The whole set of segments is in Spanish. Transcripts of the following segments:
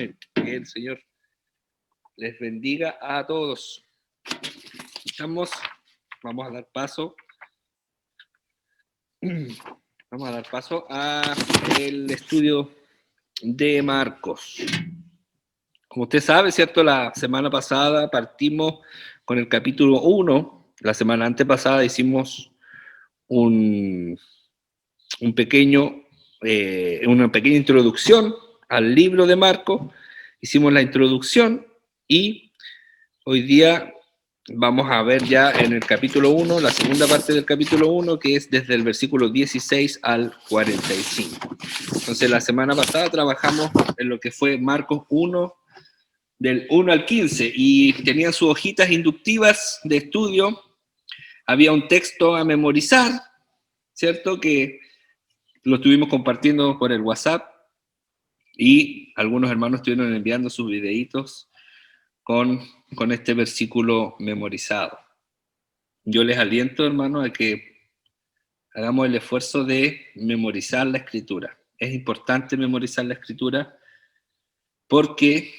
Amén. Que el Señor les bendiga a todos. Vamos a dar paso. Vamos a dar paso a el estudio de Marcos. Como usted sabe, ¿cierto? La semana pasada partimos con el capítulo 1. La semana antepasada hicimos una pequeña introducción al libro de Marcos. Hicimos la introducción y hoy día vamos a ver ya en el capítulo 1, la segunda parte del capítulo 1, que es desde el versículo 16 al 45. Entonces, la semana pasada trabajamos en lo que fue Marcos 1, del 1 al 15, y tenían sus hojitas inductivas de estudio. Había un texto a memorizar, ¿cierto? Que lo estuvimos compartiendo por el WhatsApp, y algunos hermanos estuvieron enviando sus videitos con este versículo memorizado. Yo les aliento, hermanos, a que hagamos el esfuerzo de memorizar la Escritura. Es importante memorizar la Escritura porque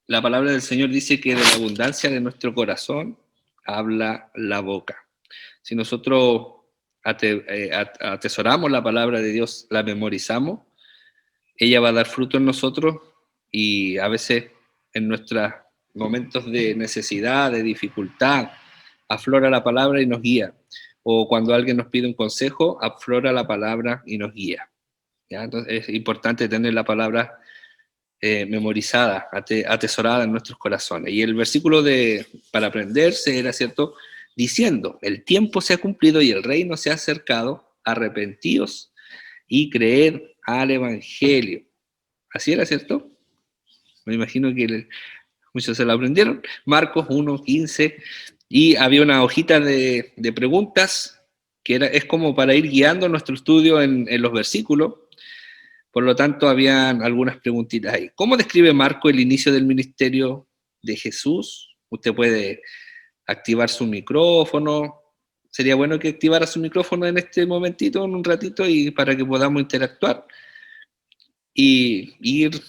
la palabra del Señor dice que de la abundancia de nuestro corazón habla la boca. Si nosotros atesoramos la palabra de Dios, la memorizamos, ella va a dar fruto en nosotros, y a veces en nuestros momentos de necesidad, de dificultad, aflora la palabra y nos guía. O cuando alguien nos pide un consejo, aflora la palabra y nos guía. ¿Ya? Entonces es importante tener la palabra memorizada, atesorada en nuestros corazones. Y el versículo para aprenderse era, ¿cierto?, diciendo: el tiempo se ha cumplido y el reino se ha acercado, arrepentíos y creed al Evangelio. Así era, ¿cierto? Me imagino que muchos se lo aprendieron. Marcos 1:15, y había una hojita de preguntas que es como para ir guiando nuestro estudio en los versículos. Por lo tanto, habían algunas preguntitas ahí. ¿Cómo describe Marcos el inicio del ministerio de Jesús? Usted puede activar su micrófono. Sería bueno que activara su micrófono en este momentito, en un ratito, y para que podamos interactuar y ir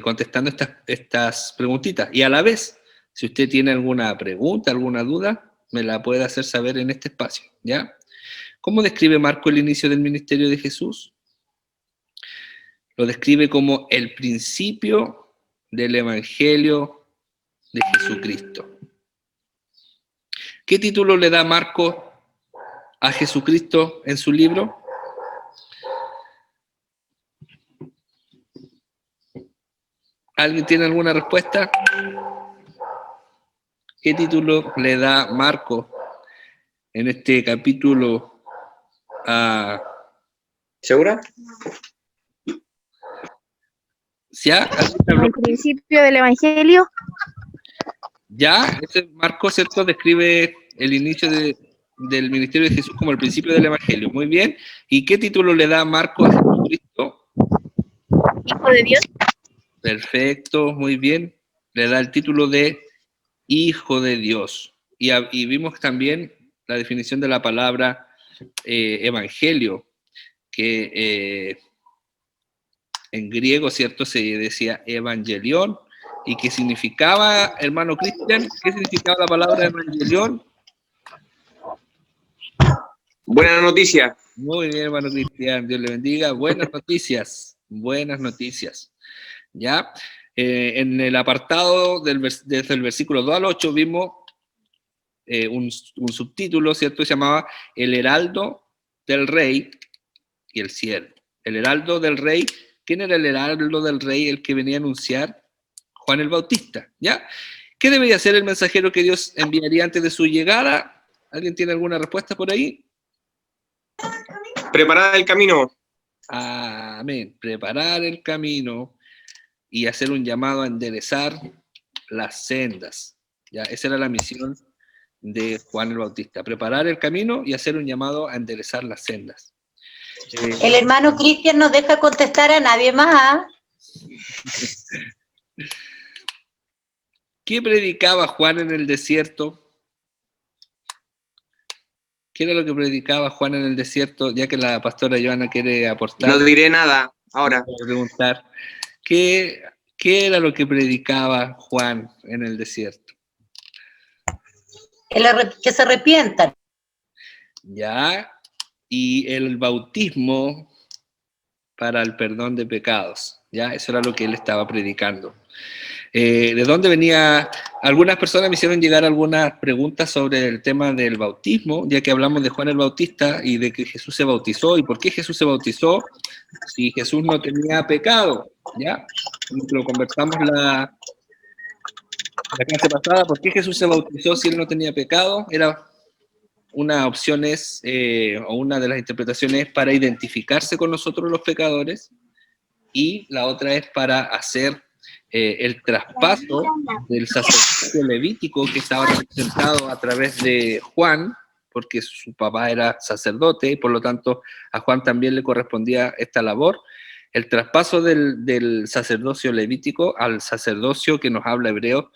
contestando estas preguntitas. Y a la vez, si usted tiene alguna pregunta, alguna duda, me la puede hacer saber en este espacio, ¿ya? ¿Cómo describe Marco el inicio del ministerio de Jesús? Lo describe como el principio del Evangelio de Jesucristo. ¿Qué título le da Marco a Jesucristo en su libro? ¿Alguien tiene alguna respuesta? ¿Qué título le da Marco en este capítulo a... ¿Segura? ¿Ya? El principio del Evangelio. Ya, ese Marco, ¿cierto?, describe el inicio del ministerio de Jesús como el principio del Evangelio. Muy bien. ¿Y qué título le da Marco a Jesucristo? Hijo de Dios. Perfecto, muy bien. Le da el título de Hijo de Dios. Y vimos también la definición de la palabra evangelio, que en griego, ¿cierto?, se decía evangelión, y que significaba, hermano Cristian, ¿qué significaba la palabra evangelión? Buena noticia. Muy bien, hermano Cristian, Dios le bendiga. Buenas noticias, buenas noticias. ¿Ya? En el apartado desde el versículo 2 al 8 vimos un subtítulo, ¿cierto? Se llamaba El heraldo del rey y el siervo. El heraldo del rey. ¿Quién era el heraldo del rey? El que venía a anunciar: Juan el Bautista, ¿ya? ¿Qué debería hacer el mensajero que Dios enviaría antes de su llegada? ¿Alguien tiene alguna respuesta por ahí? Preparar el camino. Amén. Preparar el camino y hacer un llamado a enderezar las sendas. ¿Ya? Esa era la misión de Juan el Bautista: preparar el camino y hacer un llamado a enderezar las sendas. El hermano Cristian no deja contestar a nadie más. ¿Qué predicaba Juan en el desierto? ¿Qué era lo que predicaba Juan en el desierto? Ya que la pastora Joana quiere aportar. No diré nada. Ahora, Voy a preguntar, ¿qué era lo que predicaba Juan en el desierto? Que se arrepientan. Ya, y el bautismo para el perdón de pecados, ya, eso era lo que él estaba predicando. ¿De dónde venía? Algunas personas me hicieron llegar algunas preguntas sobre el tema del bautismo, ya que hablamos de Juan el Bautista y de que Jesús se bautizó, y por qué Jesús se bautizó si Jesús no tenía pecado, ¿ya? Lo conversamos la clase pasada, ¿por qué Jesús se bautizó si él no tenía pecado? Era una opción o una de las interpretaciones es para identificarse con nosotros los pecadores, y la otra es para hacer el traspaso del sacerdocio levítico que estaba representado a través de Juan, porque su papá era sacerdote y por lo tanto a Juan también le correspondía esta labor, el traspaso del sacerdocio levítico al sacerdocio que nos habla Hebreo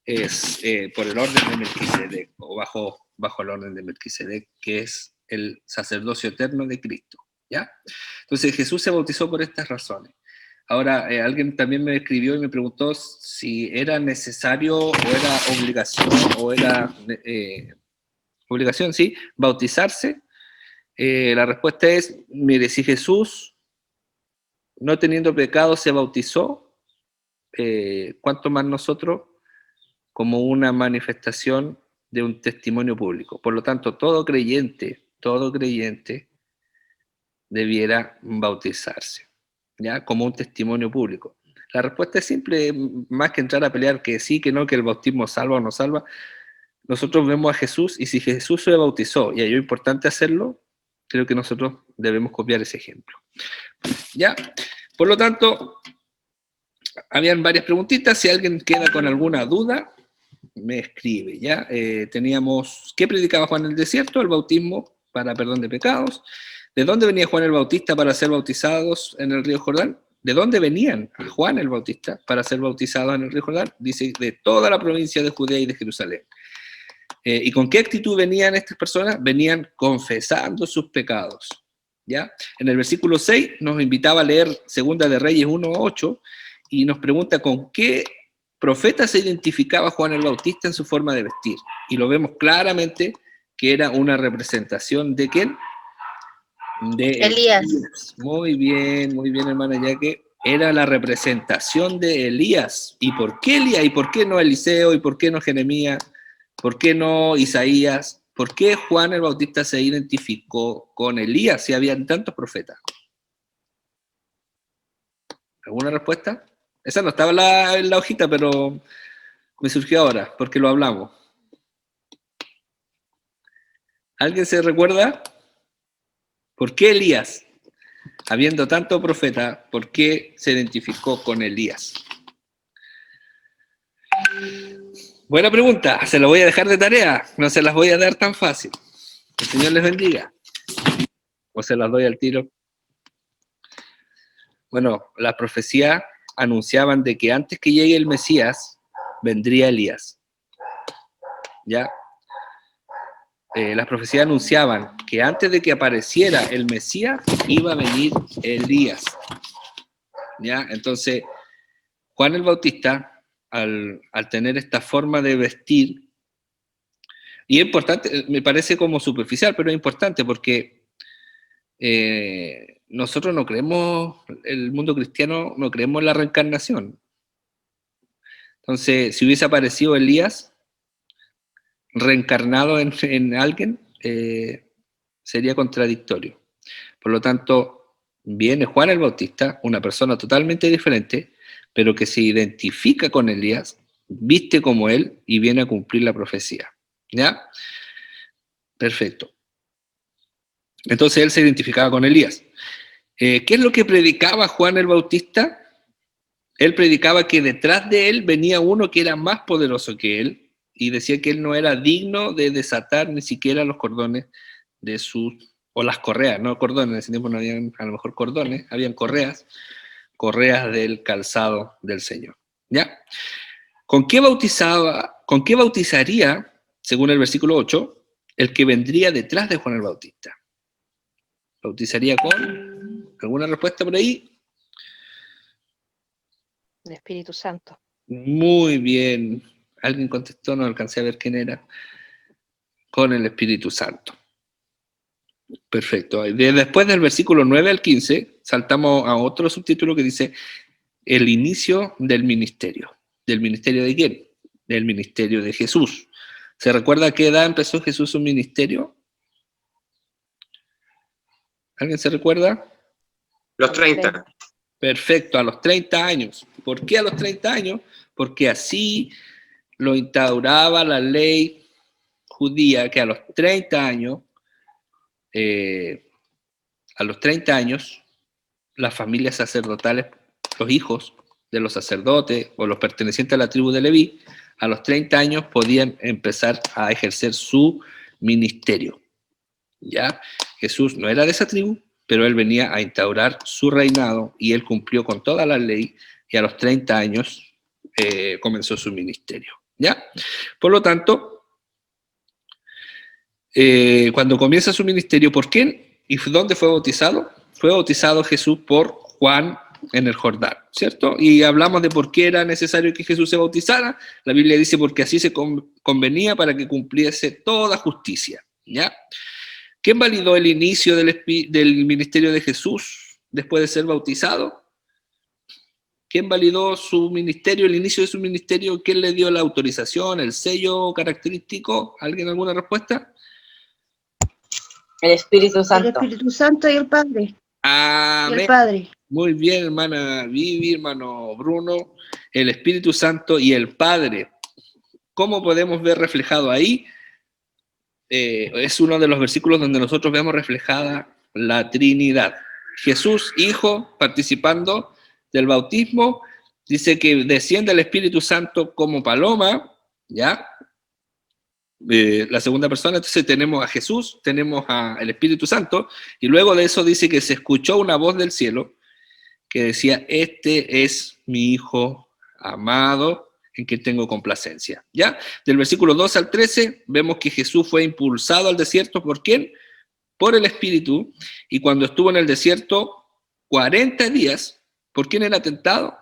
es por el orden de Melquisedec, o bajo el orden de Melquisedec, que es el sacerdocio eterno de Cristo, ¿ya? Entonces Jesús se bautizó por estas razones. Ahora, alguien también me escribió y me preguntó si era necesario o era obligación, obligación, sí, bautizarse. La respuesta es, mire, si Jesús, no teniendo pecado, se bautizó, ¿cuánto más nosotros? Como una manifestación de un testimonio público. Por lo tanto, todo creyente debiera bautizarse, ¿ya? Como un testimonio público. La respuesta es simple, más que entrar a pelear que sí, que no, que el bautismo salva o no salva. Nosotros vemos a Jesús, y si Jesús se bautizó y es importante hacerlo, creo que nosotros debemos copiar ese ejemplo, ¿ya? Por lo tanto, habían varias preguntitas. Si alguien queda con alguna duda, me escribe, ¿ya? Teníamos, ¿qué predicaba Juan en el desierto? El bautismo para perdón de pecados. ¿De dónde venía Juan el Bautista para ser bautizados en el río Jordán? ¿De dónde venían a Juan el Bautista para ser bautizados en el río Jordán? Dice, de toda la provincia de Judea y de Jerusalén. ¿Y con qué actitud venían estas personas? Venían confesando sus pecados, ¿ya? En el versículo 6 nos invitaba a leer Segunda de Reyes 1:8 y nos pregunta con qué profeta se identificaba Juan el Bautista en su forma de vestir. Y lo vemos claramente que era una representación de ¿quién? De Elías. Muy bien, hermana, ya que era la representación de Elías. ¿Y por qué Elías? ¿Y por qué no Eliseo? ¿Y por qué no Jeremías? ¿Por qué no Isaías? ¿Por qué Juan el Bautista se identificó con Elías si habían tantos profetas? ¿Alguna respuesta? Esa no estaba en la hojita, pero me surgió ahora, porque lo hablamos. ¿Alguien se recuerda? ¿Por qué Elías? Habiendo tanto profeta, ¿por qué se identificó con Elías? Buena pregunta, se la voy a dejar de tarea, no se las voy a dar tan fácil. Que el Señor les bendiga. O se las doy al tiro. Bueno, las profecías anunciaban de que antes que llegue el Mesías, vendría Elías. ¿Ya? Las profecías anunciaban que antes de que apareciera el Mesías, iba a venir Elías. ¿Ya? Entonces, Juan el Bautista, al tener esta forma de vestir, y es importante, me parece como superficial, pero es importante porque nosotros no creemos, el mundo cristiano no creemos en la reencarnación. Entonces, si hubiese aparecido Elías reencarnado en alguien, sería contradictorio. Por lo tanto, viene Juan el Bautista, una persona totalmente diferente, pero que se identifica con Elías, viste como él y viene a cumplir la profecía. ¿Ya? Perfecto. Entonces él se identificaba con Elías. ¿Qué es lo que predicaba Juan el Bautista? Él predicaba que detrás de él venía uno que era más poderoso que él y decía que él no era digno de desatar ni siquiera los cordones de o las correas, no cordones, en ese tiempo no habían a lo mejor cordones, habían correas del calzado del Señor. ¿Ya? ¿Con qué bautizaría, según el versículo 8, el que vendría detrás de Juan el Bautista? ¿Bautizaría con? ¿Alguna respuesta por ahí? El Espíritu Santo. Muy bien. Alguien contestó, no alcancé a ver quién era. Con el Espíritu Santo. Perfecto. Después del versículo 9 al 15, saltamos a otro subtítulo que dice el inicio del ministerio. ¿Del ministerio de quién? Del ministerio de Jesús. ¿Se recuerda a qué edad empezó Jesús su ministerio? ¿Alguien se recuerda? Los 30. Perfecto, a los 30 años. ¿Por qué a los 30 años? Porque así lo instauraba la ley judía, que a los 30 años, las familias sacerdotales, los hijos de los sacerdotes o los pertenecientes a la tribu de Leví, a los 30 años podían empezar a ejercer su ministerio. ¿Ya? Jesús no era de esa tribu, pero él venía a instaurar su reinado y él cumplió con toda la ley y a los 30 años comenzó su ministerio. ¿Ya? Por lo tanto, cuando comienza su ministerio, ¿por quién y dónde fue bautizado? Fue bautizado Jesús por Juan en el Jordán, ¿cierto? Y hablamos de por qué era necesario que Jesús se bautizara. La Biblia dice porque así se convenía para que cumpliese toda justicia, ¿ya? ¿Quién validó el inicio del ministerio de Jesús después de ser bautizado? ¿Quién validó su ministerio, el inicio de su ministerio? ¿Quién le dio la autorización, el sello característico? ¿Alguien alguna respuesta? El Espíritu El Santo. Espíritu Santo y el Padre. Y Amén. el Padre. Muy bien, hermana Vivi, hermano Bruno, el Espíritu Santo y el Padre. ¿Cómo podemos ver reflejado ahí? Es uno de los versículos donde nosotros vemos reflejada la Trinidad. Jesús, Hijo, participando del bautismo, dice que desciende el Espíritu Santo como paloma, ¿ya? La segunda persona, entonces tenemos a Jesús, tenemos al Espíritu Santo, y luego de eso dice que se escuchó una voz del cielo que decía, este es mi Hijo amado, en quien tengo complacencia. ¿Ya? Del versículo 2 al 13, vemos que Jesús fue impulsado al desierto, ¿por quién? Por el Espíritu, y cuando estuvo en el desierto 40 días, ¿por quién era tentado?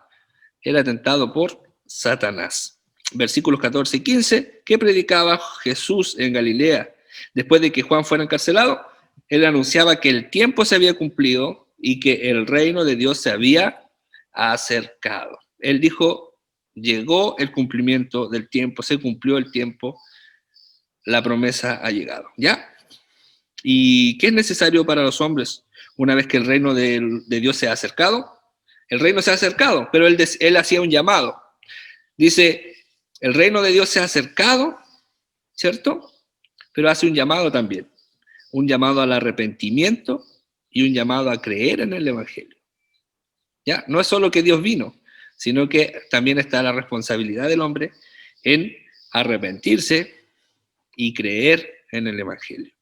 Era tentado por Satanás. Versículos 14 y 15, ¿qué predicaba Jesús en Galilea? Después de que Juan fuera encarcelado, él anunciaba que el tiempo se había cumplido y que el reino de Dios se había acercado. Él dijo, llegó el cumplimiento del tiempo, se cumplió el tiempo, la promesa ha llegado. ¿Ya? ¿Y qué es necesario para los hombres una vez que el reino de Dios se ha acercado? El reino se ha acercado, pero él hacía un llamado. Dice, el reino de Dios se ha acercado, ¿cierto? Pero hace un llamado también. Un llamado al arrepentimiento y un llamado a creer en el Evangelio. ¿Ya? No es solo que Dios vino, sino que también está la responsabilidad del hombre en arrepentirse y creer en el Evangelio.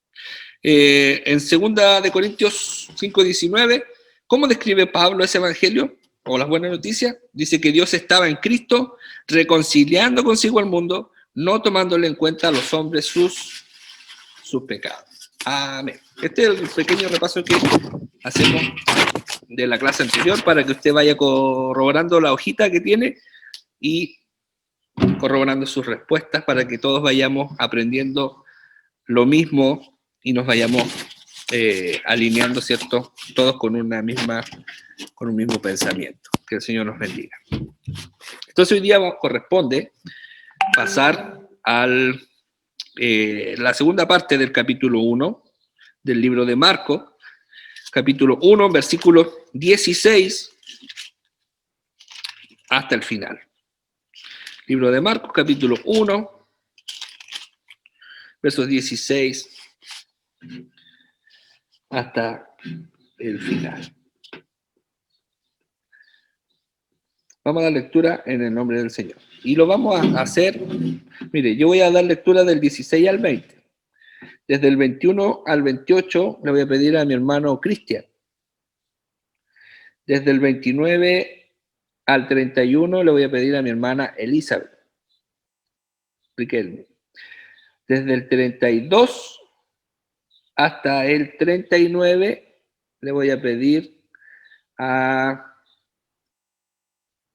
En 2 de Corintios 5:19, ¿cómo describe Pablo ese Evangelio o las buenas noticias? Dice que Dios estaba en Cristo reconciliando consigo al mundo, no tomándole en cuenta a los hombres sus pecados. Amén. Este es el pequeño repaso que hacemos de la clase anterior para que usted vaya corroborando la hojita que tiene y corroborando sus respuestas para que todos vayamos aprendiendo lo mismo y nos vayamos alineando, ¿cierto? Todos con un mismo pensamiento. Que el Señor nos bendiga. Entonces hoy día corresponde pasar a la segunda parte del capítulo 1 del libro de Marcos, capítulo 1, versículo 16 hasta el final. Libro de Marcos, capítulo 1, versos 16 hasta el final. Vamos a dar lectura en el nombre del Señor. Y lo vamos a hacer, mire, yo voy a dar lectura del 16 al 20. Desde el 21 al 28 le voy a pedir a mi hermano Cristian. Desde el 29 al 31 le voy a pedir a mi hermana Elizabeth Riquelme. Desde el 32 hasta el 39 le voy a pedir a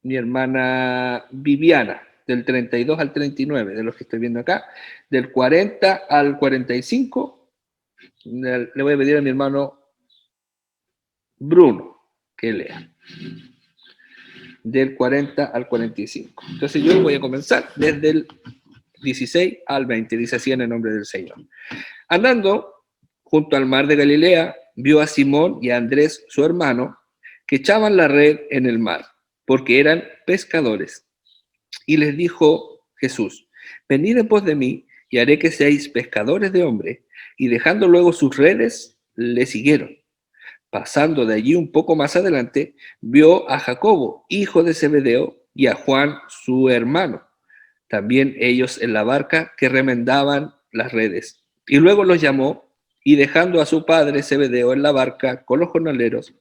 mi hermana Viviana, del 32 al 39, de los que estoy viendo acá. Del 40 al 45, le voy a pedir a mi hermano Bruno que lea. Del 40 al 45. Entonces yo voy a comenzar desde el 16 al 20, dice así en el nombre del Señor. Andando junto al mar de Galilea, vio a Simón y a Andrés, su hermano, que echaban la red en el mar, porque eran pescadores. Y les dijo Jesús: venid en pos de mí, y haré que seáis pescadores de hombres. Y dejando luego sus redes, le siguieron. Pasando de allí un poco más adelante, vio a Jacobo, hijo de Zebedeo, y a Juan, su hermano, también ellos en la barca, que remendaban las redes. Y luego los llamó, y dejando a su padre Zebedeo en la barca con los jornaleros,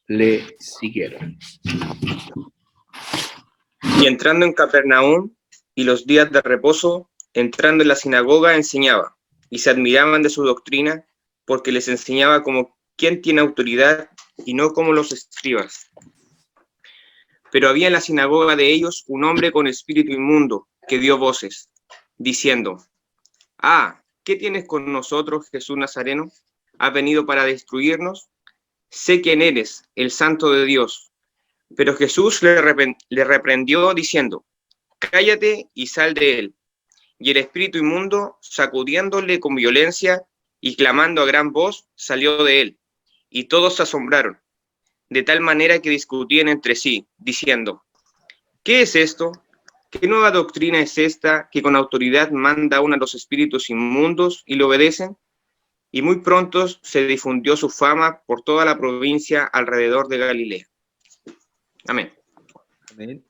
le siguieron. Y entrando en Capernaum, y los días de reposo, entrando en la sinagoga, enseñaba, y se admiraban de su doctrina, porque les enseñaba como quien tiene autoridad, y no como los escribas. Pero había en la sinagoga de ellos un hombre con espíritu inmundo, que dio voces, diciendo: ah, ¿qué tienes con nosotros, Jesús Nazareno? ¿Has venido para destruirnos? Sé quién eres, el Santo de Dios. Pero Jesús le reprendió diciendo: cállate y sal de él. Y el espíritu inmundo, sacudiéndole con violencia y clamando a gran voz, salió de él. Y todos se asombraron, de tal manera que discutían entre sí, diciendo: ¿qué es esto? ¿Qué nueva doctrina es esta que con autoridad manda aún a los espíritus inmundos y le obedecen? Y muy pronto se difundió su fama por toda la provincia alrededor de Galilea. Amén. Amén.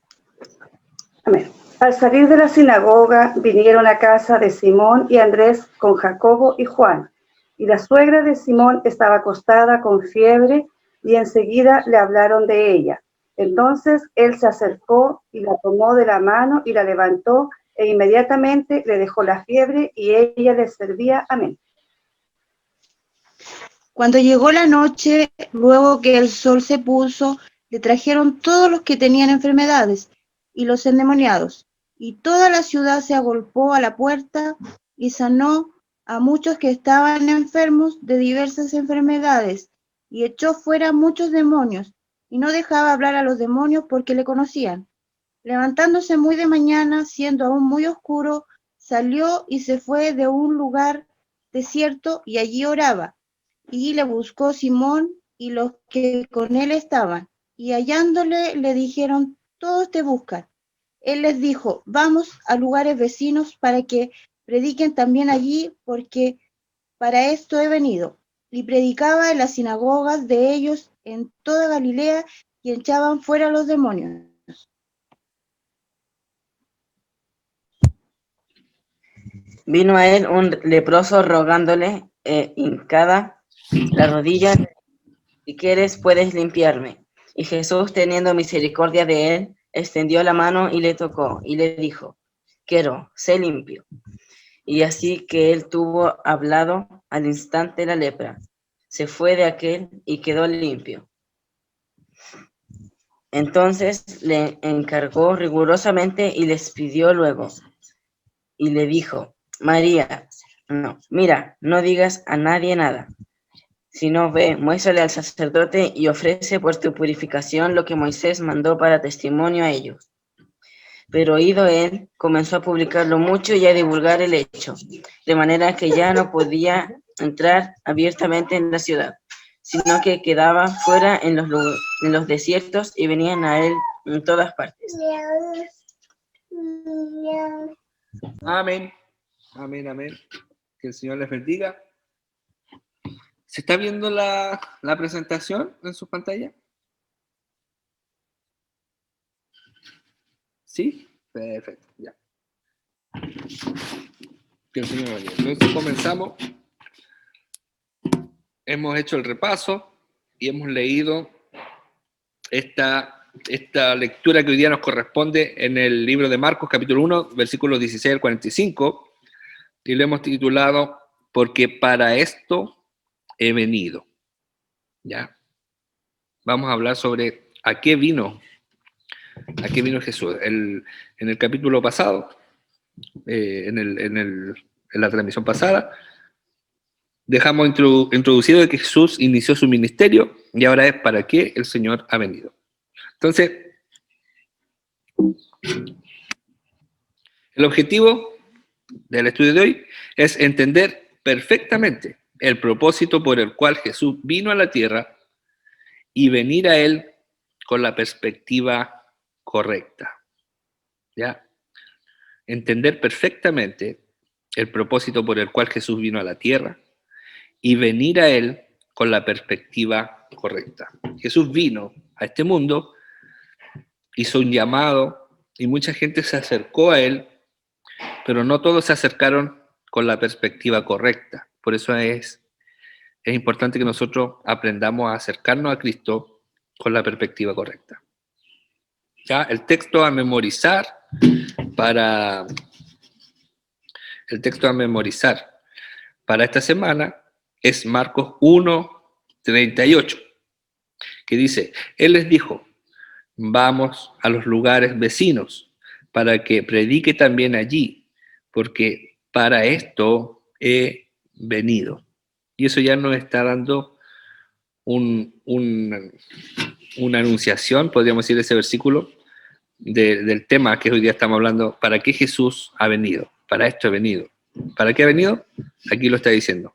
Amén. Al salir de la sinagoga, vinieron a casa de Simón y Andrés con Jacobo y Juan. Y la suegra de Simón estaba acostada con fiebre, y enseguida le hablaron de ella. Entonces él se acercó y la tomó de la mano y la levantó, e inmediatamente le dejó la fiebre, y ella le servía. Amén. Cuando llegó la noche, luego que el sol se puso, le trajeron todos los que tenían enfermedades y los endemoniados, y toda la ciudad se agolpó a la puerta y sanó a muchos que estaban enfermos de diversas enfermedades, y echó fuera muchos demonios, y no dejaba hablar a los demonios porque le conocían. Levantándose muy de mañana, siendo aún muy oscuro, salió y se fue de un lugar desierto, y allí oraba. Y le buscó Simón y los que con él estaban, y hallándole le dijeron: todos te buscan. Él les dijo: vamos a lugares vecinos para que prediquen también allí, porque para esto he venido. Y predicaba en las sinagogas de ellos en toda Galilea, y echaban fuera los demonios. Vino a él un leproso rogándole, hincada la rodilla: si quieres, puedes limpiarme. Y Jesús, teniendo misericordia de él, extendió la mano y le tocó, y le dijo: quiero, sé limpio. Y así que él tuvo hablado, al instante la lepra se fue de aquel y quedó limpio. Entonces le encargó rigurosamente y les pidió luego, y le dijo: María, mira, no digas a nadie nada, sino ve, muéstrale al sacerdote y ofrece por tu purificación lo que Moisés mandó para testimonio a ellos. Pero oído él, comenzó a publicarlo mucho y a divulgar el hecho, de manera que ya no podía entrar abiertamente en la ciudad, sino que quedaba fuera en los desiertos, y venían a él en todas partes. Amén. Amén, amén. Que el Señor les bendiga. ¿Se está viendo la presentación en su pantalla? ¿Sí? Perfecto, ya. Que el Señor les bendiga. Entonces comenzamos. Hemos hecho el repaso y hemos leído esta lectura que hoy día nos corresponde en el libro de Marcos, capítulo 1, versículos 16 al 45, y lo hemos titulado Porque para esto he venido. ¿Ya? Vamos a hablar sobre a qué vino ¿A qué vino Jesús? En el capítulo pasado, en la transmisión pasada, dejamos introducido de que Jesús inició su ministerio y ahora es para qué el Señor ha venido. Entonces, el objetivo del estudio de hoy es entender perfectamente el propósito por el cual Jesús vino a la tierra y venir a Él con la perspectiva correcta. ¿Ya? Entender perfectamente el propósito por el cual Jesús vino a la tierra y venir a Él con la perspectiva correcta. Jesús vino a este mundo, hizo un llamado y mucha gente se acercó a Él, pero no todos se acercaron con la perspectiva correcta. Por eso es importante que nosotros aprendamos a acercarnos a Cristo con la perspectiva correcta. ¿Ya? El texto a memorizar para esta semana es Marcos 1:38, que dice: Él les dijo, vamos a los lugares vecinos para que predique también allí, porque para esto he venido. Y eso ya nos está dando una anunciación, podríamos decir, ese versículo del tema que hoy día estamos hablando. ¿Para qué Jesús ha venido? Para esto he venido. ¿Para qué ha venido? Aquí lo está diciendo.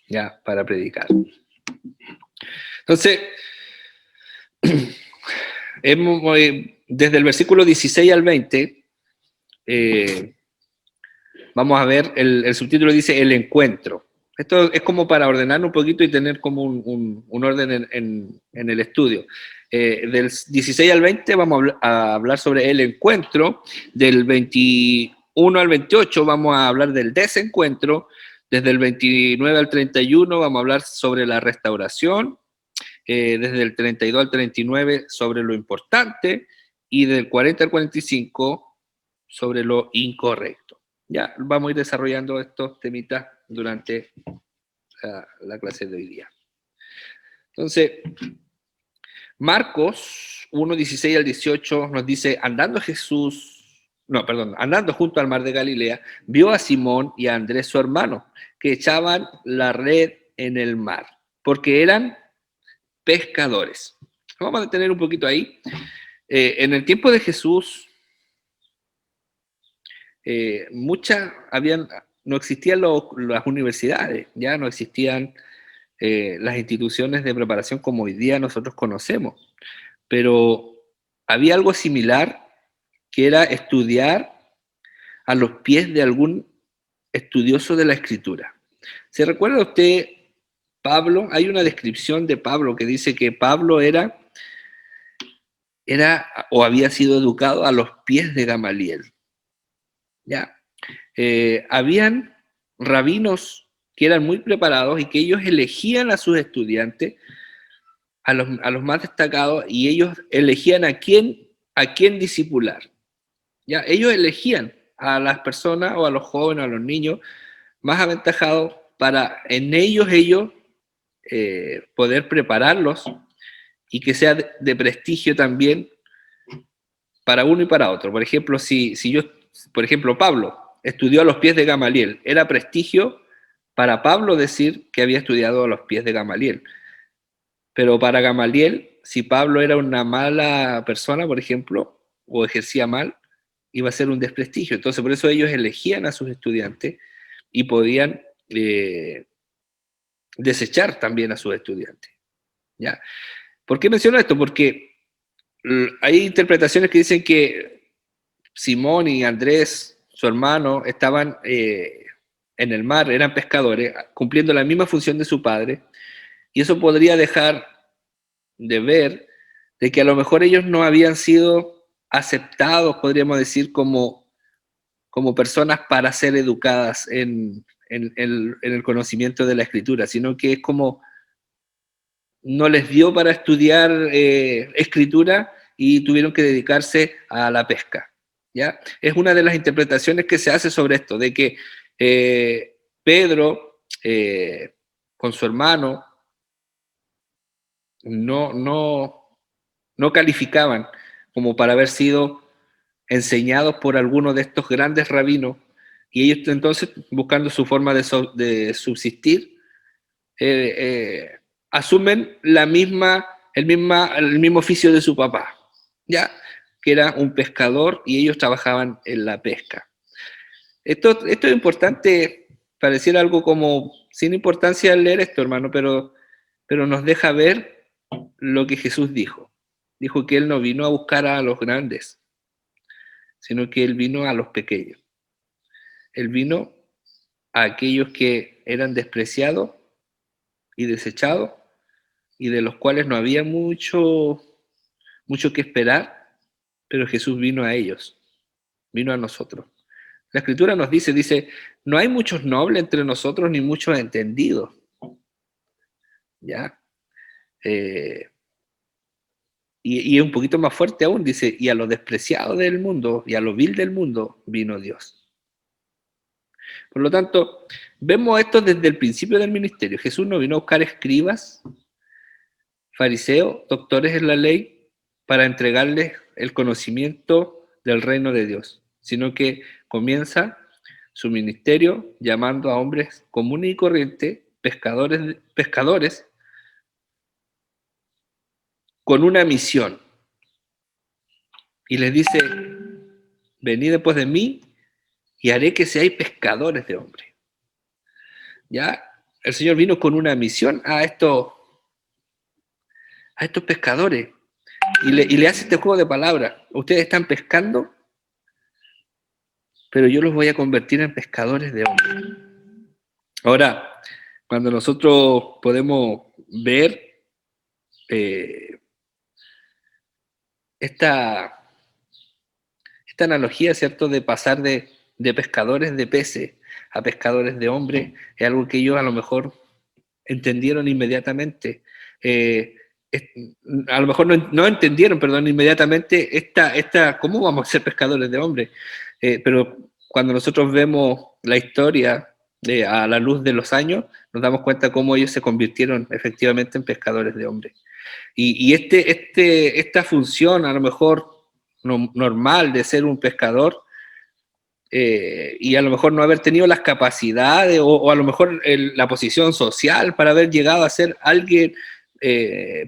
Ya, para predicar. Entonces, desde el versículo 16 al 20, vamos a ver, el subtítulo dice el encuentro. Esto es como para ordenar un poquito y tener como un orden en el estudio. Del 16 al 20 vamos a hablar sobre el encuentro. Del 21 al 28 vamos a hablar del desencuentro. Desde el 29 al 31 vamos a hablar sobre la restauración. Desde el 32 al 39 sobre lo importante. Y del 40 al 45 sobre lo incorrecto. Ya vamos a ir desarrollando estos temitas durante la clase de hoy día. Entonces, Marcos 1:16 al 18 nos dice: andando junto al mar de Galilea, vio a Simón y a Andrés su hermano, que echaban la red en el mar, porque eran pescadores. Vamos a detener un poquito ahí. En el tiempo de Jesús, no existían las universidades, ya no existían las instituciones de preparación como hoy día nosotros conocemos, pero había algo similar, que era estudiar a los pies de algún estudioso de la Escritura. ¿Se recuerda usted Pablo? Hay una descripción de Pablo que dice que Pablo era o había sido educado a los pies de Gamaliel. ¿Ya? Habían rabinos que eran muy preparados y que ellos elegían a sus estudiantes, a los más destacados, y ellos elegían a quién discipular. ¿Ya? Ellos elegían a las personas o a los jóvenes, a los niños más aventajados para en ellos poder prepararlos y que sea de prestigio también para uno y para otro. Por ejemplo, Pablo estudió a los pies de Gamaliel, era prestigio para Pablo decir que había estudiado a los pies de Gamaliel. Pero para Gamaliel, si Pablo era una mala persona, por ejemplo, o ejercía mal, iba a ser un desprestigio. Entonces, por eso ellos elegían a sus estudiantes y podían desechar también a sus estudiantes. ¿Ya? ¿Por qué menciono esto? Porque hay interpretaciones que dicen que Simón y Andrés, su hermano, estaban en el mar, eran pescadores, cumpliendo la misma función de su padre, y eso podría dejar de ver de que a lo mejor ellos no habían sido aceptados, podríamos decir, como personas para ser educadas en el conocimiento de la Escritura, sino que es como no les dio para estudiar Escritura y tuvieron que dedicarse a la pesca. ¿Ya? Es una de las interpretaciones que se hace sobre esto, de que Pedro con su hermano no calificaban como para haber sido enseñados por alguno de estos grandes rabinos, y ellos entonces, buscando su forma de subsistir, asumen el mismo oficio de su papá, ¿ya? Que era un pescador, y ellos trabajaban en la pesca. Esto es importante, pareciera algo como sin importancia al leer esto, hermano, pero nos deja ver lo que Jesús dijo. Dijo que Él no vino a buscar a los grandes, sino que Él vino a los pequeños. Él vino a aquellos que eran despreciados y desechados, y de los cuales no había mucho que esperar, pero Jesús vino a ellos, vino a nosotros. La Escritura nos dice, no hay muchos nobles entre nosotros, ni muchos entendidos. ¿Ya? Y es un poquito más fuerte aún, dice, y a los despreciados del mundo, y a lo vil del mundo, vino Dios. Por lo tanto, vemos esto desde el principio del ministerio. Jesús no vino a buscar escribas, fariseos, doctores en la ley, para entregarles el conocimiento del reino de Dios, sino que comienza su ministerio llamando a hombres comunes y corrientes, pescadores, con una misión. Y les dice, venid después de mí y haré que seáis pescadores de hombres. Ya, el Señor vino con una misión a estos pescadores, y le hace este juego de palabras. Ustedes están pescando, pero yo los voy a convertir en pescadores de hombres. Ahora, cuando nosotros podemos ver esta analogía, ¿cierto?, de pasar de pescadores de peces a pescadores de hombres, es algo que ellos a lo mejor entendieron inmediatamente. A lo mejor no entendieron, perdón, inmediatamente cómo vamos a ser pescadores de hombres. Pero cuando nosotros vemos la historia a la luz de los años, nos damos cuenta cómo ellos se convirtieron efectivamente en pescadores de hombres. Y esta función, a lo mejor normal, de ser un pescador, y a lo mejor no haber tenido las capacidades o a lo mejor la posición social para haber llegado a ser alguien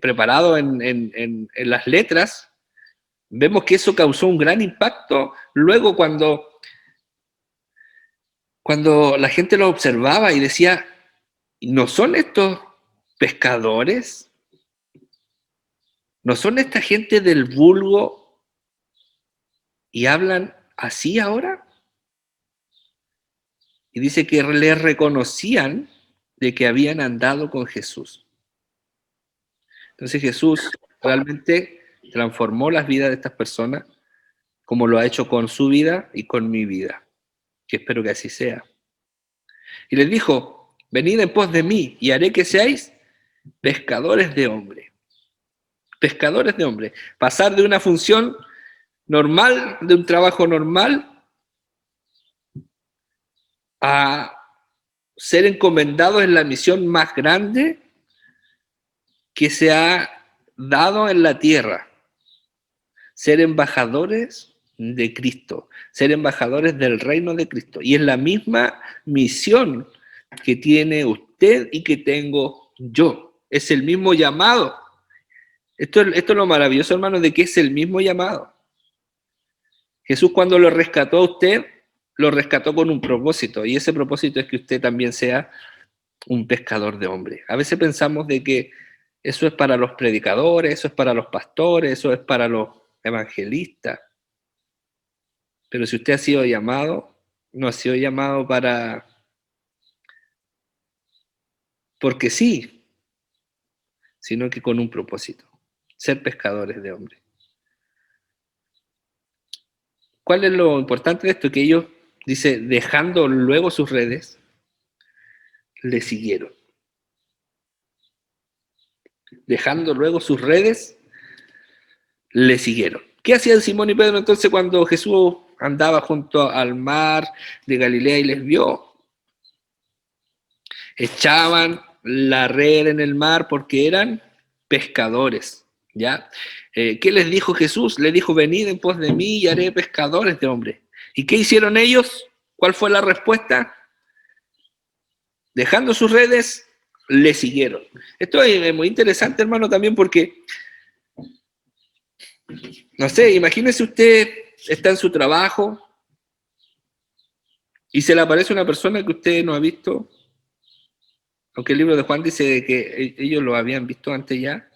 preparado en las letras, vemos que eso causó un gran impacto luego cuando la gente lo observaba y decía, ¿no son estos pescadores? ¿No son esta gente del vulgo y hablan así ahora? Y dice que le reconocían de que habían andado con Jesús. Entonces Jesús realmente transformó las vidas de estas personas, como lo ha hecho con su vida y con mi vida, que espero que así sea. Y les dijo, venid en pos de mí y haré que seáis pescadores de hombres. Pescadores de hombres. Pasar de una función normal, de un trabajo normal, a ser encomendados en la misión más grande que se ha dado en la tierra. Ser embajadores de Cristo, ser embajadores del reino de Cristo. Y es la misma misión que tiene usted y que tengo yo. Es el mismo llamado. Esto es lo maravilloso, hermano, de que es el mismo llamado. Jesús, cuando lo rescató a usted, lo rescató con un propósito, y ese propósito es que usted también sea un pescador de hombres. A veces pensamos de que eso es para los predicadores, eso es para los pastores, eso es para los evangelistas. Pero si usted ha sido llamado, no ha sido llamado porque sí, sino que con un propósito, ser pescadores de hombres. ¿Cuál es lo importante de esto? Que ellos, dice, dejando luego sus redes, le siguieron. Dejando luego sus redes, le siguieron. ¿Qué hacían Simón y Pedro entonces cuando Jesús andaba junto al mar de Galilea y les vio? Echaban la red en el mar porque eran pescadores ¿Ya? ¿Qué les dijo Jesús? Le dijo, venid en pos de mí y haré pescadores de hombres. ¿Y qué hicieron ellos? ¿Cuál fue la respuesta? Dejando sus redes, le siguieron. Esto es muy interesante, hermano, también porque, no sé, imagínese usted está en su trabajo y se le aparece una persona que usted no ha visto, aunque el libro de Juan dice que ellos lo habían visto antes ya,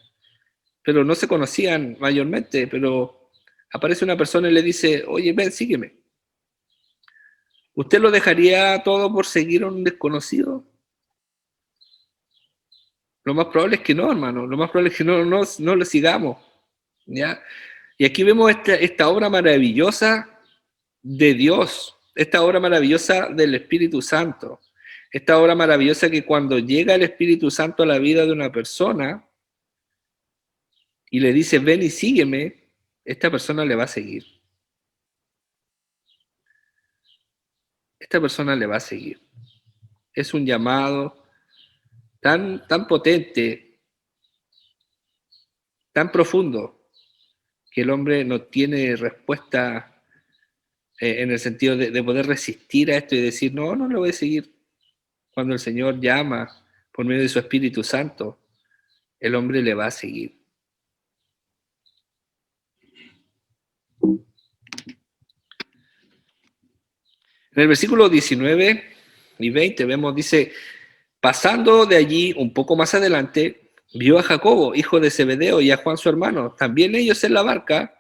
pero no se conocían mayormente, pero aparece una persona y le dice, oye, ven, sígueme. ¿Usted lo dejaría todo por seguir a un desconocido? Lo más probable es que no, hermano. Lo más probable es que no lo sigamos. ¿Ya? Y aquí vemos esta obra maravillosa de Dios, esta obra maravillosa del Espíritu Santo, esta obra maravillosa que cuando llega el Espíritu Santo a la vida de una persona y le dice, ven y sígueme, esta persona le va a seguir. Esta persona le va a seguir. Es un llamado tan potente, tan profundo, que el hombre no tiene respuesta en el sentido de poder resistir a esto y decir, no lo voy a seguir. Cuando el Señor llama por medio de su Espíritu Santo, el hombre le va a seguir. En el versículo 19 y 20 vemos, dice, pasando de allí un poco más adelante, vio a Jacobo, hijo de Zebedeo, y a Juan su hermano, también ellos en la barca,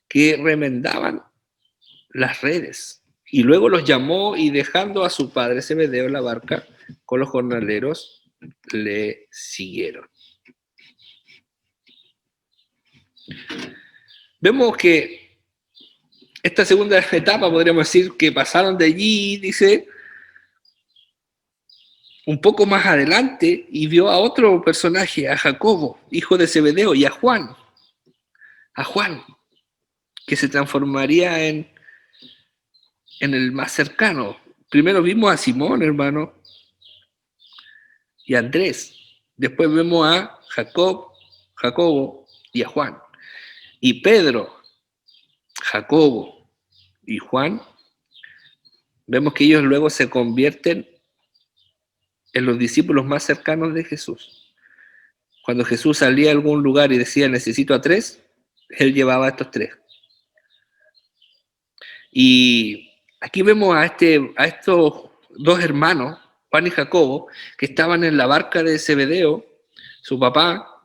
que remendaban las redes. Y luego los llamó y dejando a su padre Zebedeo en la barca con los jornaleros, le siguieron. Vemos que esta segunda etapa, podríamos decir, que pasaron de allí, dice, un poco más adelante, y vio a otro personaje, a Jacobo, hijo de Zebedeo, y a Juan, que se transformaría en el más cercano. Primero vimos a Simón, hermano, y a Andrés. Después vemos a Jacobo y a Juan. Y Pedro, Jacobo y Juan, vemos que ellos luego se convierten en los discípulos más cercanos de Jesús. Cuando Jesús salía a algún lugar y decía, necesito a 3, él llevaba a estos 3. Y aquí vemos a estos 2 hermanos, Juan y Jacobo, que estaban en la barca de Zebedeo, su papá,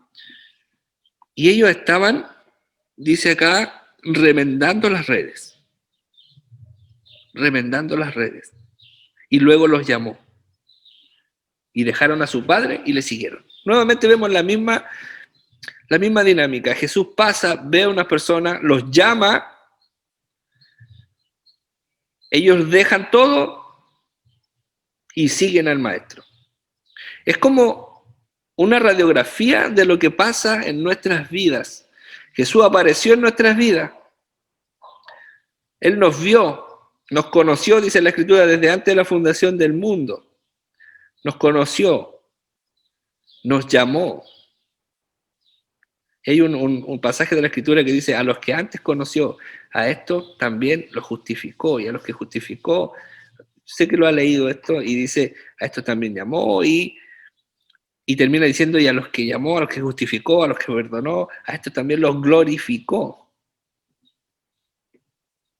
y ellos estaban, dice acá, remendando las redes. Y luego los llamó. Y dejaron a su padre y le siguieron. Nuevamente vemos la misma dinámica. Jesús pasa, ve a unas personas, los llama, ellos dejan todo y siguen al maestro. Es como una radiografía de lo que pasa en nuestras vidas. Jesús apareció en nuestras vidas. Él nos vio, nos conoció, dice la Escritura, desde antes de la fundación del mundo. Nos conoció, nos llamó. Hay un pasaje de la Escritura que dice, a los que antes conoció, a estos también los justificó, y a los que justificó, sé que lo ha leído esto, y dice, a estos también llamó, y termina diciendo, y a los que llamó, a los que justificó, a los que perdonó, a estos también los glorificó.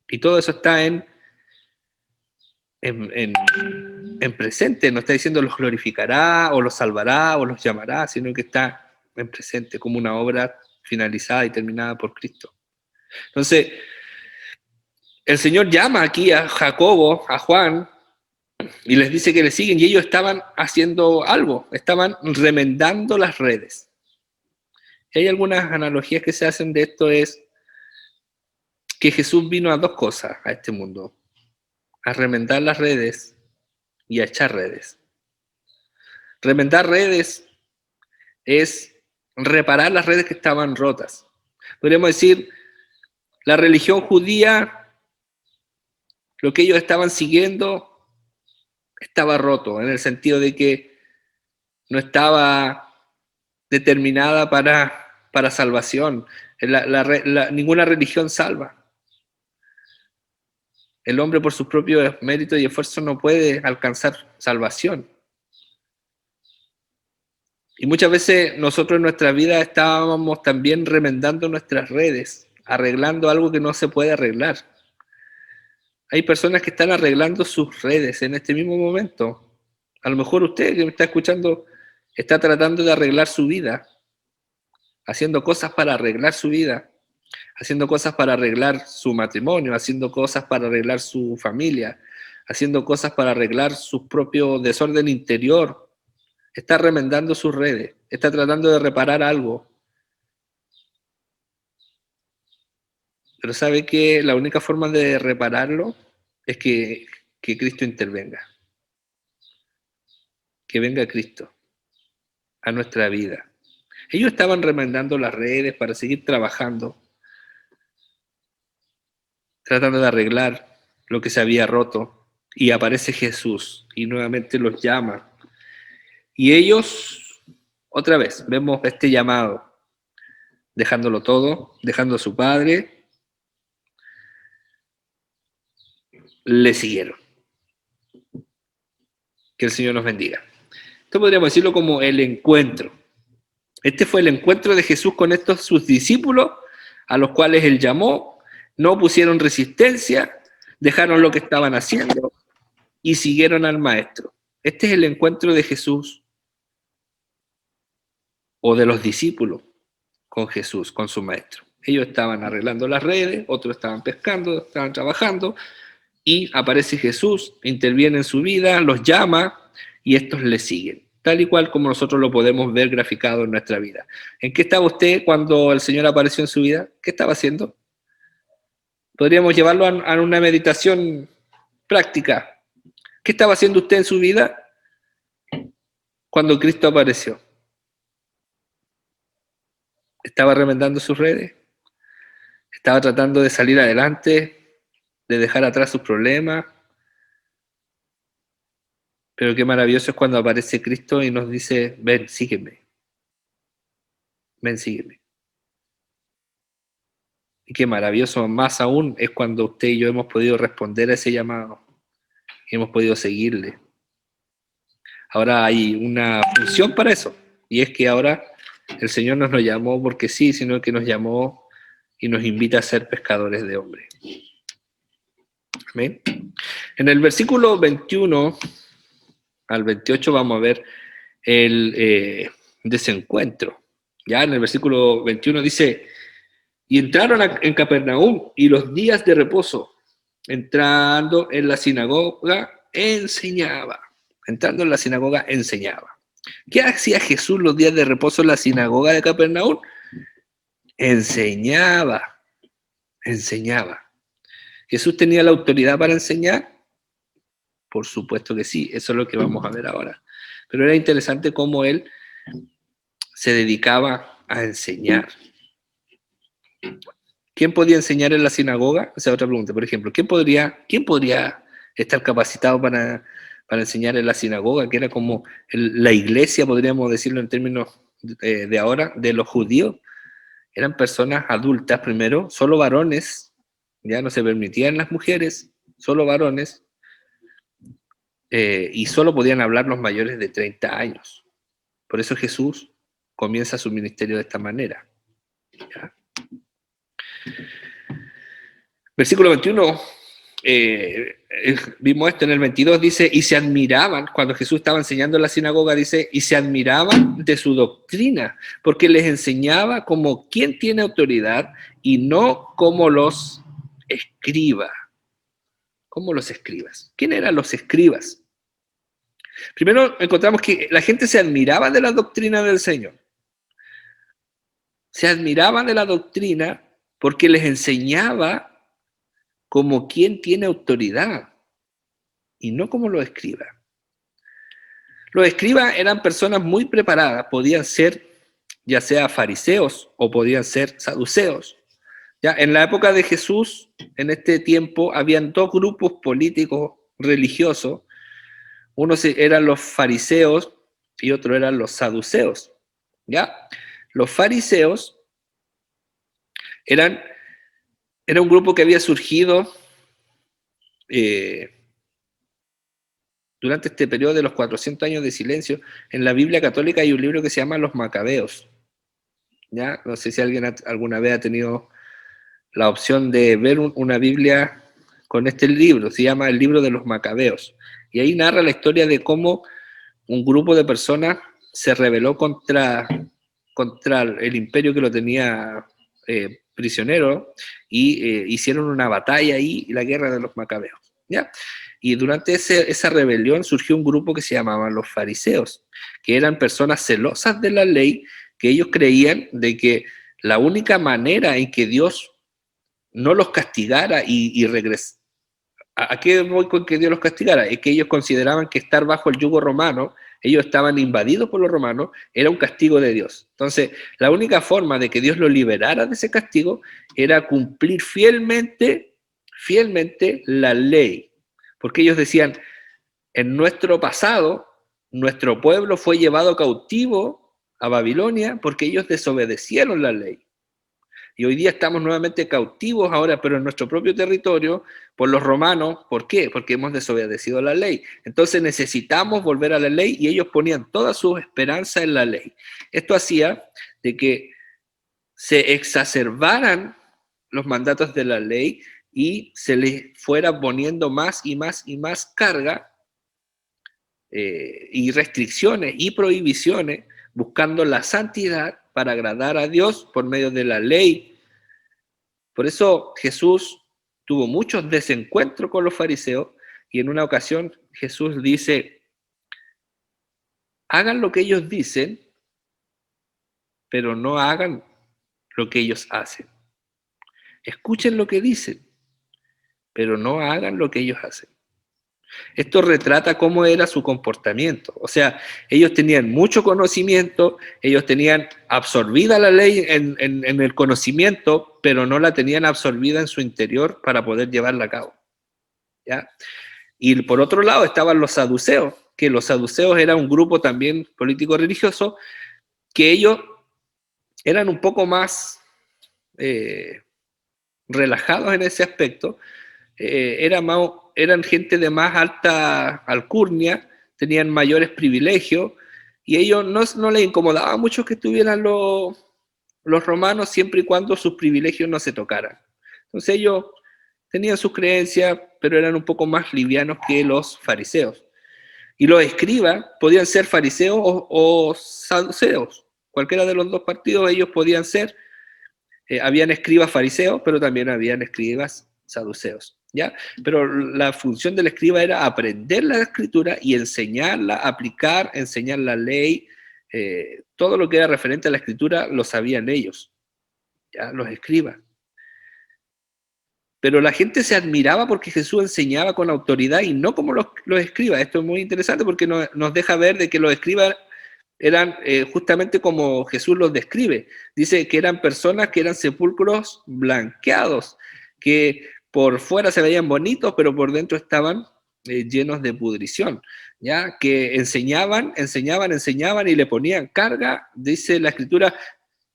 Y todo eso está en presente, no está diciendo los glorificará, o los salvará, o los llamará, sino que está en presente, como una obra finalizada y terminada por Cristo. Entonces, el Señor llama aquí a Jacobo, a Juan, y les dice que le siguen, y ellos estaban haciendo algo, estaban remendando las redes. Y hay algunas analogías que se hacen de esto, es que Jesús vino a 2 cosas a este mundo, a remendar las redes y a echar redes. Remendar redes es reparar las redes que estaban rotas. Podríamos decir, la religión judía, lo que ellos estaban siguiendo, estaba roto, en el sentido de que no estaba determinada para para salvación. Ninguna religión salva. El hombre por sus propios méritos y esfuerzos no puede alcanzar salvación. Y muchas veces nosotros en nuestra vida estábamos también remendando nuestras redes, arreglando algo que no se puede arreglar. Hay personas que están arreglando sus redes en este mismo momento. A lo mejor usted que me está escuchando está tratando de arreglar su vida, haciendo cosas para arreglar su vida, haciendo cosas para arreglar su matrimonio, haciendo cosas para arreglar su familia, haciendo cosas para arreglar su propio desorden interior. Está remendando sus redes, está tratando de reparar algo. Pero sabe que la única forma de repararlo es que Cristo intervenga. Que venga Cristo a nuestra vida. Ellos estaban remendando las redes para seguir trabajando, tratando de arreglar lo que se había roto. Y aparece Jesús y nuevamente los llama. Y ellos, otra vez, vemos este llamado, dejándolo todo, dejando a su padre, le siguieron. Que el Señor nos bendiga. Esto podríamos decirlo como el encuentro. Este fue el encuentro de Jesús con estos sus discípulos, a los cuales Él llamó, no pusieron resistencia, dejaron lo que estaban haciendo y siguieron al Maestro. Este es el encuentro de Jesús o de los discípulos con Jesús, con su Maestro. Ellos estaban arreglando las redes, otros estaban pescando, estaban trabajando, y aparece Jesús, interviene en su vida, los llama, y estos le siguen, tal y cual como nosotros lo podemos ver graficado en nuestra vida. ¿En qué estaba usted cuando el Señor apareció en su vida? ¿Qué estaba haciendo? Podríamos llevarlo a una meditación práctica. ¿Qué estaba haciendo usted en su vida cuando Cristo apareció? ¿Estaba remendando sus redes? ¿Estaba tratando de salir adelante, de dejar atrás sus problemas? Pero qué maravilloso es cuando aparece Cristo y nos dice, ven, sígueme. Ven, sígueme. Y qué maravilloso más aún es cuando usted y yo hemos podido responder a ese llamado y hemos podido seguirle. Ahora hay una función para eso, y es que ahora el Señor no nos llamó porque sí, sino que nos llamó y nos invita a ser pescadores de hombres. Amén. En el versículo 21 al 28 vamos a ver el desencuentro. Ya en el versículo 21 dice, y entraron en Capernaum y los días de reposo, entrando en la sinagoga, enseñaba. Entrando en la sinagoga, enseñaba. ¿Qué hacía Jesús los días de reposo en la sinagoga de Capernaum? Enseñaba. Enseñaba. ¿Jesús tenía la autoridad para enseñar? Por supuesto que sí, eso es lo que vamos a ver ahora. Pero era interesante cómo él se dedicaba a enseñar. ¿Quién podía enseñar en la sinagoga? Esa es otra pregunta. Por ejemplo, ¿quién podría estar capacitado para enseñar en la sinagoga, que era como la iglesia, podríamos decirlo en términos de ahora, de los judíos? Eran personas adultas primero, solo varones, ya no se permitían las mujeres, solo varones, y solo podían hablar los mayores de 30 años. Por eso Jesús comienza su ministerio de esta manera. ¿Ya? Versículo 21, vimos esto en el 22, dice, y se admiraban, cuando Jesús estaba enseñando en la sinagoga, dice, y se admiraban de su doctrina, porque les enseñaba como quien tiene autoridad y no como los escribas. Como los escribas. ¿Quién eran los escribas? Primero encontramos que la gente se admiraba de la doctrina del Señor. Se admiraban de la doctrina porque les enseñaba como quien tiene autoridad y no como los escribas. Los escribas eran personas muy preparadas, podían ser ya sea fariseos o podían ser saduceos. Ya, en la época de Jesús, en este tiempo, habían dos grupos políticos religiosos. Unos eran los fariseos y otros eran los saduceos. ¿Ya? Los fariseos Era un grupo que había surgido durante este periodo de los 400 años de silencio. En la Biblia católica hay un libro que se llama Los Macabeos. ¿Ya? No sé si alguien alguna vez ha tenido la opción de ver una Biblia con este libro. Se llama el libro de los Macabeos. Y ahí narra la historia de cómo un grupo de personas se rebeló contra el imperio que lo tenía prisionero y hicieron una batalla ahí, la guerra de los Macabeos. ¿Ya? Y durante esa rebelión surgió un grupo que se llamaban los fariseos, que eran personas celosas de la ley, que ellos creían de que la única manera en que Dios no los castigara y regresara. ¿A qué voy con que Dios los castigara? Es que ellos consideraban que estar bajo el yugo romano, ellos estaban invadidos por los romanos, era un castigo de Dios. Entonces, la única forma de que Dios los liberara de ese castigo era cumplir fielmente la ley. Porque ellos decían, en nuestro pasado, nuestro pueblo fue llevado cautivo a Babilonia porque ellos desobedecieron la ley. Y hoy día estamos nuevamente cautivos ahora, pero en nuestro propio territorio, por los romanos. ¿Por qué? Porque hemos desobedecido la ley. Entonces necesitamos volver a la ley y ellos ponían toda su esperanza en la ley. Esto hacía de que se exacerbaran los mandatos de la ley y se les fuera poniendo más y más y más carga y restricciones y prohibiciones, buscando la santidad para agradar a Dios por medio de la ley. Por eso Jesús tuvo muchos desencuentros con los fariseos y en una ocasión Jesús dice, hagan lo que ellos dicen, pero no hagan lo que ellos hacen. Escuchen lo que dicen, pero no hagan lo que ellos hacen. Esto retrata cómo era su comportamiento. O sea, ellos tenían mucho conocimiento, ellos tenían absorbida la ley en el conocimiento, pero no la tenían absorbida en su interior para poder llevarla a cabo. ¿Ya? Y por otro lado estaban los saduceos, que los saduceos eran un grupo también político-religioso, que ellos eran un poco más relajados en ese aspecto, eran gente de más alta alcurnia, tenían mayores privilegios, y ellos no les incomodaba mucho que estuvieran los romanos siempre y cuando sus privilegios no se tocaran. Entonces ellos tenían sus creencias, pero eran un poco más livianos que los fariseos. Y los escribas podían ser fariseos o saduceos. Cualquiera de los dos partidos ellos podían ser. Habían escribas fariseos, pero también habían escribas saduceos. ¿Ya? Pero la función del escriba era aprender la escritura y enseñarla, aplicar, enseñar la ley, todo lo que era referente a la escritura lo sabían ellos, ¿ya? Los escribas. Pero la gente se admiraba porque Jesús enseñaba con autoridad y no como los escribas. Esto es muy interesante porque nos deja ver de que los escribas eran justamente como Jesús los describe. Dice que eran personas que eran sepulcros blanqueados, que por fuera se veían bonitos, pero por dentro estaban llenos de pudrición, ¿ya? Que enseñaban y le ponían carga. Dice la Escritura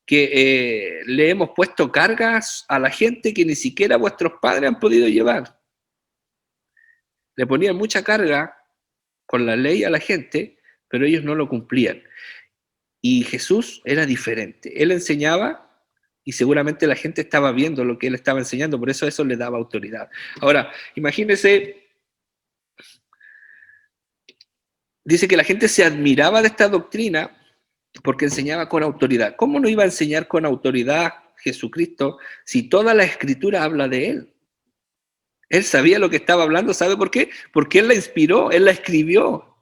que le hemos puesto cargas a la gente que ni siquiera vuestros padres han podido llevar. Le ponían mucha carga con la ley a la gente, pero ellos no lo cumplían. Y Jesús era diferente. Él enseñaba y seguramente la gente estaba viendo lo que él estaba enseñando, por eso le daba autoridad. Ahora, imagínense, dice que la gente se admiraba de esta doctrina porque enseñaba con autoridad. ¿Cómo no iba a enseñar con autoridad Jesucristo si toda la Escritura habla de él? Él sabía lo que estaba hablando, ¿sabe por qué? Porque él la inspiró, él la escribió.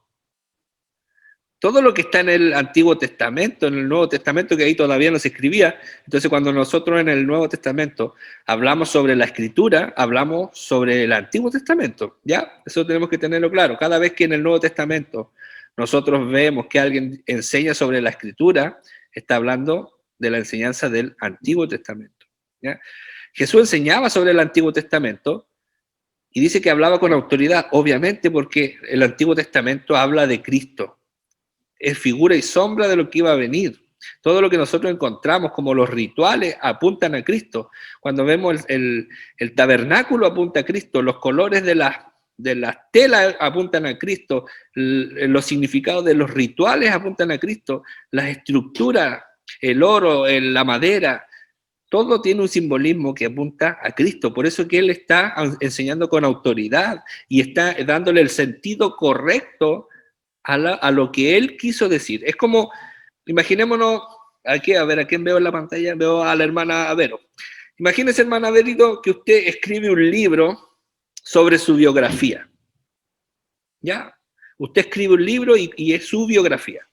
Todo lo que está en el Antiguo Testamento, en el Nuevo Testamento, que ahí todavía no se escribía. Entonces, cuando nosotros en el Nuevo Testamento hablamos sobre la Escritura, hablamos sobre el Antiguo Testamento, ¿ya? Eso tenemos que tenerlo claro. Cada vez que en el Nuevo Testamento nosotros vemos que alguien enseña sobre la Escritura, está hablando de la enseñanza del Antiguo Testamento, ¿ya? Jesús enseñaba sobre el Antiguo Testamento y dice que hablaba con autoridad, obviamente porque el Antiguo Testamento habla de Cristo. Es figura y sombra de lo que iba a venir. Todo lo que nosotros encontramos como los rituales apuntan a Cristo. Cuando vemos el tabernáculo apunta a Cristo, los colores de las telas apuntan a Cristo, los significados de los rituales apuntan a Cristo, las estructuras, el oro, la madera, todo tiene un simbolismo que apunta a Cristo. Por eso que Él está enseñando con autoridad y está dándole el sentido correcto a lo que Él quiso decir. Es como, imaginémonos, aquí, a ver, ¿a quién veo en la pantalla? Veo a la hermana Vero. Imagínese, hermana Verito, que usted escribe un libro sobre su biografía. ¿Ya? Usted escribe un libro y es su biografía.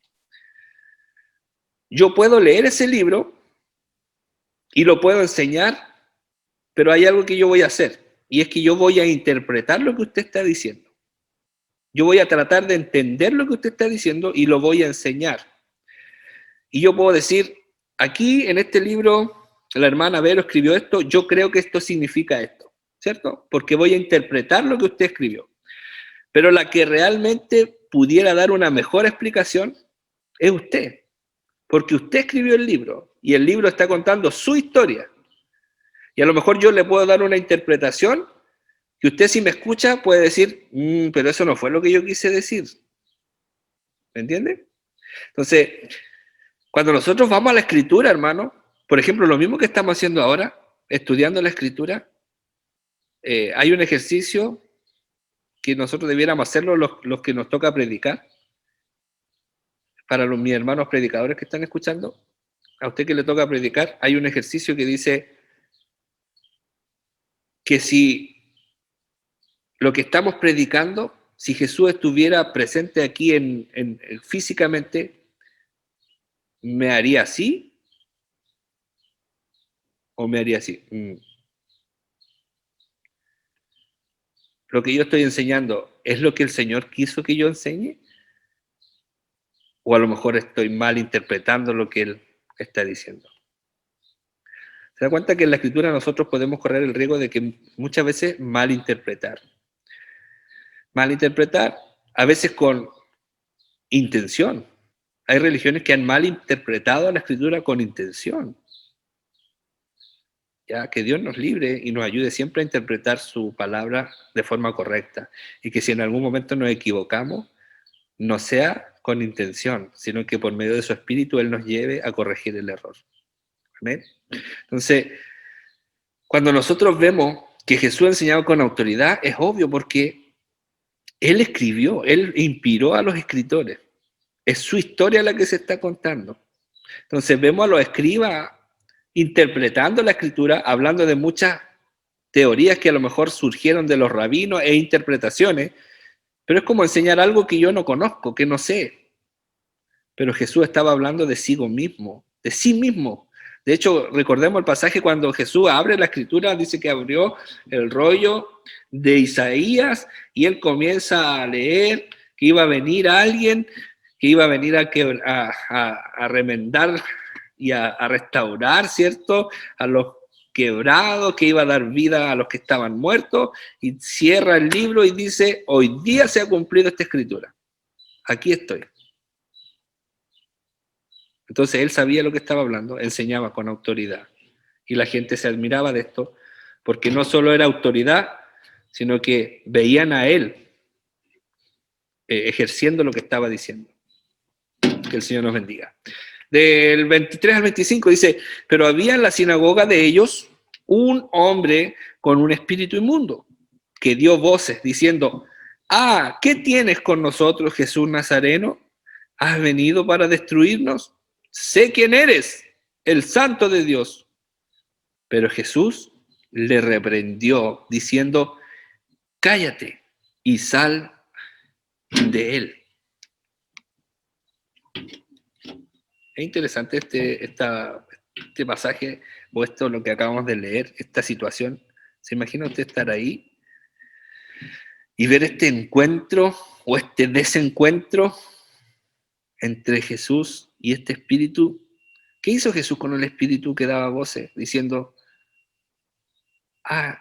Yo puedo leer ese libro y lo puedo enseñar, pero hay algo que yo voy a hacer, y es que yo voy a interpretar lo que usted está diciendo. Yo voy a tratar de entender lo que usted está diciendo y lo voy a enseñar. Y yo puedo decir, aquí en este libro, la hermana Vero escribió esto, yo creo que esto significa esto, ¿cierto? Porque voy a interpretar lo que usted escribió. Pero la que realmente pudiera dar una mejor explicación es usted, porque usted escribió el libro y el libro está contando su historia. Y a lo mejor yo le puedo dar una interpretación que usted, si me escucha, puede decir, pero eso no fue lo que yo quise decir. ¿Me entiende? Entonces, cuando nosotros vamos a la escritura, hermano, por ejemplo, lo mismo que estamos haciendo ahora, estudiando la escritura, hay un ejercicio que nosotros debiéramos hacerlo los que nos toca predicar. Para mis hermanos predicadores que están escuchando, a usted que le toca predicar, hay un ejercicio que dice que si lo que estamos predicando, si Jesús estuviera presente aquí físicamente, ¿me haría así? ¿O me haría así? Lo que yo estoy enseñando, ¿es lo que el Señor quiso que yo enseñe? ¿O a lo mejor estoy mal interpretando lo que Él está diciendo? ¿Se da cuenta que en la Escritura nosotros podemos correr el riesgo de que muchas veces malinterpretar? Malinterpretar, a veces con intención. Hay religiones que han malinterpretado la Escritura con intención. Ya, que Dios nos libre y nos ayude siempre a interpretar su palabra de forma correcta. Y que si en algún momento nos equivocamos, no sea con intención, sino que por medio de su Espíritu Él nos lleve a corregir el error. ¿Amén? Entonces, cuando nosotros vemos que Jesús enseñaba con autoridad, es obvio porque Él escribió, Él inspiró a los escritores. Es su historia la que se está contando. Entonces vemos a los escribas interpretando la escritura, hablando de muchas teorías que a lo mejor surgieron de los rabinos e interpretaciones, pero es como enseñar algo que yo no conozco, que no sé. Pero Jesús estaba hablando de sí mismo, de sí mismo. De hecho, recordemos el pasaje cuando Jesús abre la escritura, dice que abrió el rollo de Isaías y él comienza a leer que iba a venir alguien, que iba a venir a remendar y a restaurar, ¿cierto? A los quebrados, que iba a dar vida a los que estaban muertos, y cierra el libro y dice, hoy día se ha cumplido esta escritura. Aquí estoy. Entonces él sabía lo que estaba hablando, enseñaba con autoridad. Y la gente se admiraba de esto, porque no solo era autoridad, sino que veían a él ejerciendo lo que estaba diciendo. Que el Señor nos bendiga. Del 23 al 25 dice, pero había en la sinagoga de ellos un hombre con un espíritu inmundo, que dio voces diciendo, ¿qué tienes con nosotros, Jesús Nazareno? ¿Has venido para destruirnos? Sé quién eres, el Santo de Dios. Pero Jesús le reprendió diciendo, cállate y sal de él. Es interesante este pasaje, o esto lo que acabamos de leer, esta situación. ¿Se imagina usted estar ahí y ver este encuentro o este desencuentro entre Jesús y este espíritu? ¿Qué hizo Jesús con el espíritu que daba voces diciendo,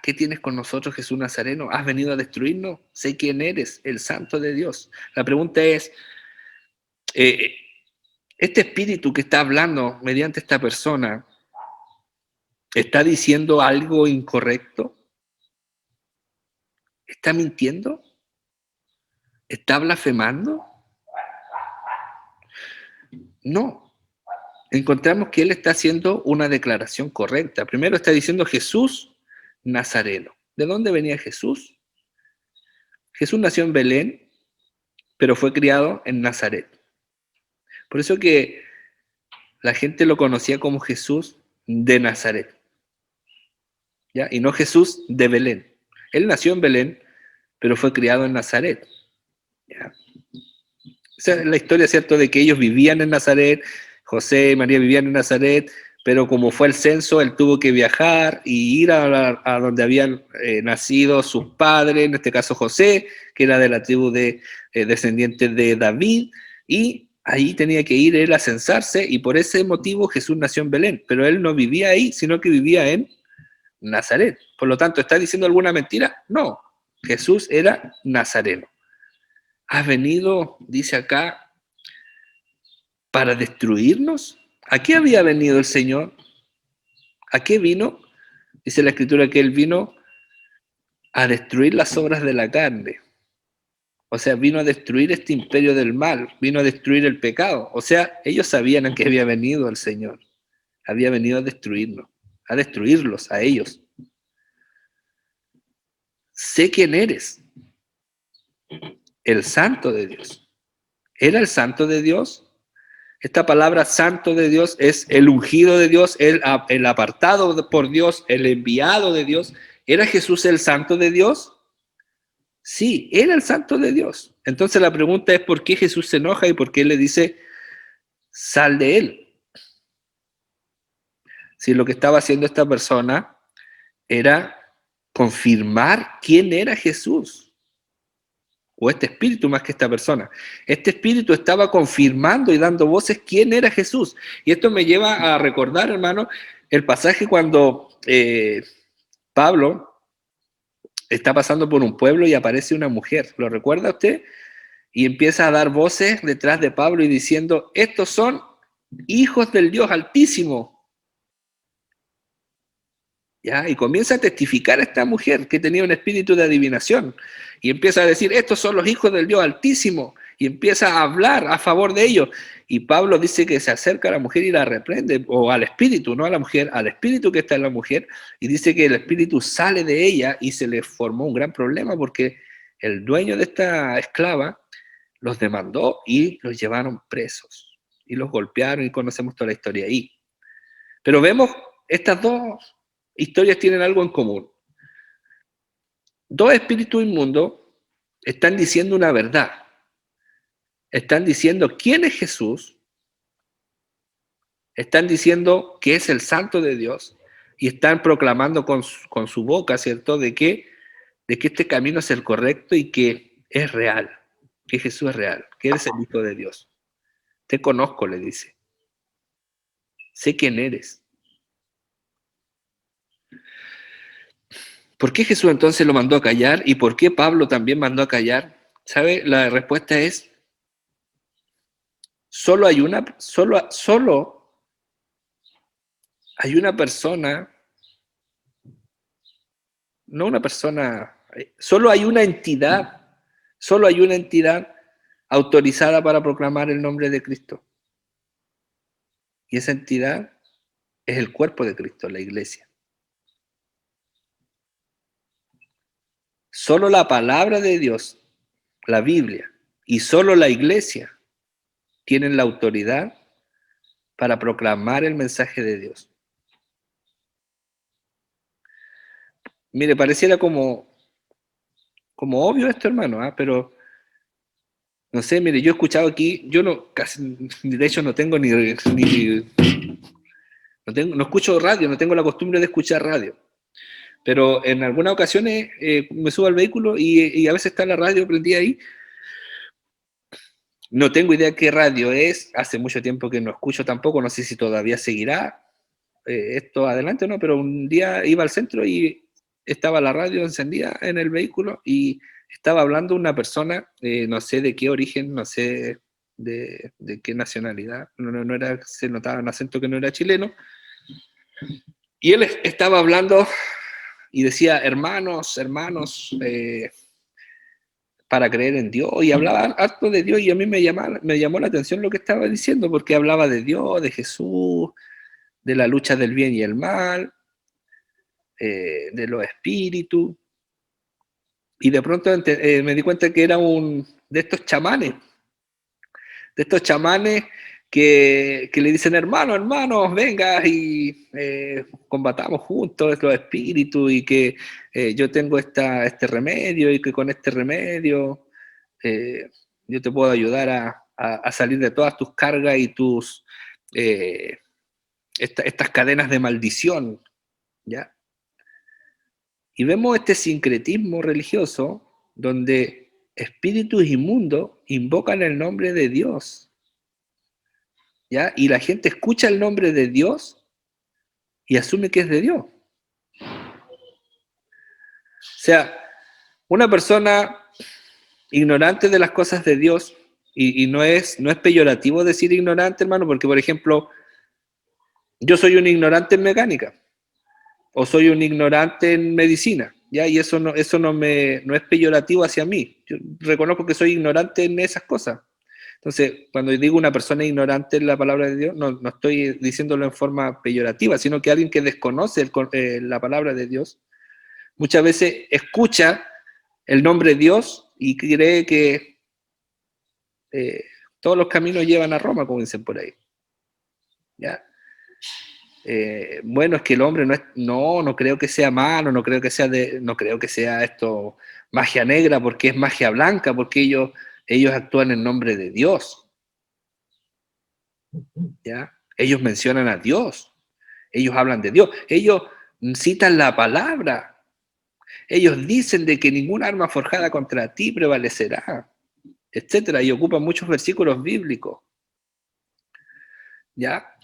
¿qué tienes con nosotros, Jesús Nazareno? ¿Has venido a destruirnos? Sé quién eres, el Santo de Dios. La pregunta es, este espíritu que está hablando mediante esta persona, ¿está diciendo algo incorrecto? ¿Está mintiendo? ¿Está blasfemando? No. Encontramos que él está haciendo una declaración correcta. Primero está diciendo Jesús Nazareno. ¿De dónde venía Jesús? Jesús nació en Belén, pero fue criado en Nazaret. Por eso que la gente lo conocía como Jesús de Nazaret, ¿ya? Y no Jesús de Belén. Él nació en Belén, pero fue criado en Nazaret, ¿ya? Esa es la historia, ¿cierto?, de que ellos vivían en Nazaret, José y María vivían en Nazaret, pero como fue el censo, él tuvo que viajar y ir a donde habían nacido sus padres, en este caso José, que era de la tribu de descendientes de David, y ahí tenía que ir él a censarse, y por ese motivo Jesús nació en Belén, pero él no vivía ahí, sino que vivía en Nazaret. Por lo tanto, ¿está diciendo alguna mentira? No, Jesús era nazareno. ¿Has venido, dice acá, para destruirnos? ¿A qué había venido el Señor? ¿A qué vino? Dice la Escritura que Él vino a destruir las obras de la carne. O sea, vino a destruir este imperio del mal, vino a destruir el pecado. O sea, ellos sabían a qué había venido el Señor. Había venido a destruirnos, a destruirlos, a ellos. Sé quién eres. El Santo de Dios. ¿Era el Santo de Dios? Esta palabra Santo de Dios es el ungido de Dios, el apartado por Dios, el enviado de Dios. ¿Era Jesús el Santo de Dios? Sí, era el Santo de Dios. Entonces la pregunta es ¿por qué Jesús se enoja y por qué le dice sal de él? Si lo que estaba haciendo esta persona era confirmar quién era Jesús. O este espíritu más que esta persona. Este espíritu estaba confirmando y dando voces quién era Jesús. Y esto me lleva a recordar, hermano, el pasaje cuando Pablo está pasando por un pueblo y aparece una mujer. ¿Lo recuerda usted? Y empieza a dar voces detrás de Pablo y diciendo, estos son hijos del Dios Altísimo. ¿Ya? Y comienza a testificar a esta mujer que tenía un espíritu de adivinación. Y empieza a decir, estos son los hijos del Dios Altísimo. Y empieza a hablar a favor de ellos. Y Pablo dice que se acerca a la mujer y la reprende, o al espíritu, no a la mujer, al espíritu que está en la mujer. Y dice que el espíritu sale de ella y se le formó un gran problema porque el dueño de esta esclava los demandó y los llevaron presos. Y los golpearon y conocemos toda la historia ahí. Pero vemos estas dos historias tienen algo en común. Dos espíritus inmundos están diciendo una verdad. Están diciendo quién es Jesús. Están diciendo que es el Santo de Dios. Y están proclamando con su boca, ¿cierto?, de que este camino es el correcto y que es real. Que Jesús es real. Que eres el Hijo de Dios. Te conozco, le dice. Sé quién eres. ¿Por qué Jesús entonces lo mandó a callar? ¿Y por qué Pablo también mandó a callar? ¿Sabe? La respuesta es, solo hay una persona, no una persona, solo hay una entidad autorizada para proclamar el nombre de Cristo. Y esa entidad es el cuerpo de Cristo, la iglesia. Solo la palabra de Dios, la Biblia, y solo la iglesia tienen la autoridad para proclamar el mensaje de Dios. Mire, pareciera como obvio esto, hermano, pero no sé, mire, yo he escuchado aquí, yo no, casi, de hecho no tengo no escucho radio, no tengo la costumbre de escuchar radio. Pero en algunas ocasiones me subo al vehículo y a veces está la radio prendida ahí. No tengo idea qué radio es, hace mucho tiempo que no escucho tampoco, no sé si todavía seguirá esto adelante o no, pero un día iba al centro y estaba la radio encendida en el vehículo y estaba hablando una persona, no sé de qué origen, no sé de qué nacionalidad, no era, se notaba en acento que no era chileno, y él estaba hablando y decía, hermanos, para creer en Dios, y hablaba harto de Dios, y a mí me llamó la atención lo que estaba diciendo, porque hablaba de Dios, de Jesús, de la lucha del bien y el mal, de los espíritus, y de pronto me di cuenta que era de estos chamanes que le dicen, hermanos, venga y combatamos juntos los espíritus, y que yo tengo este remedio, y que con este remedio yo te puedo ayudar a salir de todas tus cargas y estas cadenas de maldición, ¿ya? Y vemos este sincretismo religioso donde espíritus inmundos invocan el nombre de Dios, ¿ya? Y la gente escucha el nombre de Dios y asume que es de Dios. O sea, una persona ignorante de las cosas de Dios, y no es peyorativo decir ignorante, hermano, porque, por ejemplo, yo soy un ignorante en mecánica, o soy un ignorante en medicina, ¿ya? Y eso no es peyorativo hacia mí. Yo reconozco que soy ignorante en esas cosas. Entonces, cuando digo una persona ignorante en la palabra de Dios, no estoy diciéndolo en forma peyorativa, sino que alguien que desconoce la palabra de Dios, muchas veces escucha el nombre de Dios y cree que todos los caminos llevan a Roma, como dicen por ahí. ¿Ya? Bueno, es que el hombre no creo que sea malo, no creo que sea esto magia negra, porque es magia blanca, porque ellos actúan en nombre de Dios, ¿ya? Ellos mencionan a Dios, ellos hablan de Dios, ellos citan la palabra, ellos dicen de que ningún arma forjada contra ti prevalecerá, etcétera, y ocupan muchos versículos bíblicos, ¿ya?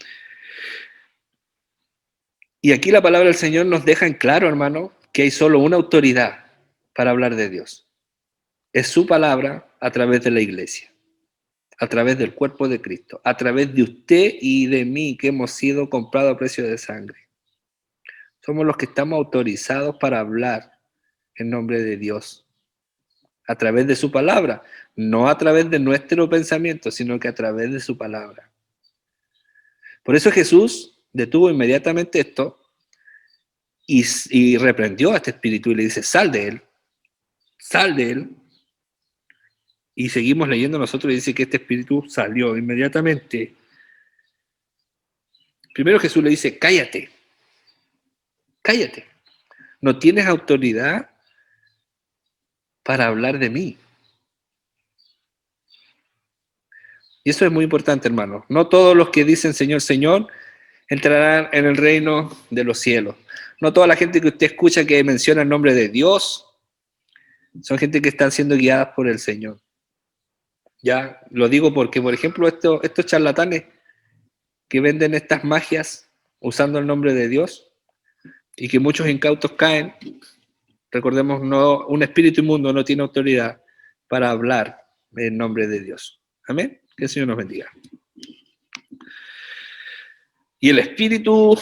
Y aquí la palabra del Señor nos deja en claro, hermano, que hay solo una autoridad para hablar de Dios. Es su palabra a través de la iglesia, a través del cuerpo de Cristo, a través de usted y de mí, que hemos sido comprados a precio de sangre. Somos los que estamos autorizados para hablar en nombre de Dios, a través de su palabra, no a través de nuestro pensamiento, sino que a través de su palabra. Por eso Jesús detuvo inmediatamente esto y reprendió a este espíritu y le dice, sal de él. Y seguimos leyendo nosotros y dice que este espíritu salió inmediatamente. Primero Jesús le dice, cállate, no tienes autoridad para hablar de mí. Y eso es muy importante, hermano. No todos los que dicen Señor, Señor, entrarán en el reino de los cielos. No toda la gente que usted escucha que menciona el nombre de Dios son gente que están siendo guiadas por el Señor. Ya lo digo porque, por ejemplo, estos charlatanes que venden estas magias usando el nombre de Dios y que muchos incautos caen, recordemos, un espíritu inmundo no tiene autoridad para hablar en nombre de Dios. Amén. Que el Señor nos bendiga. Y el espíritu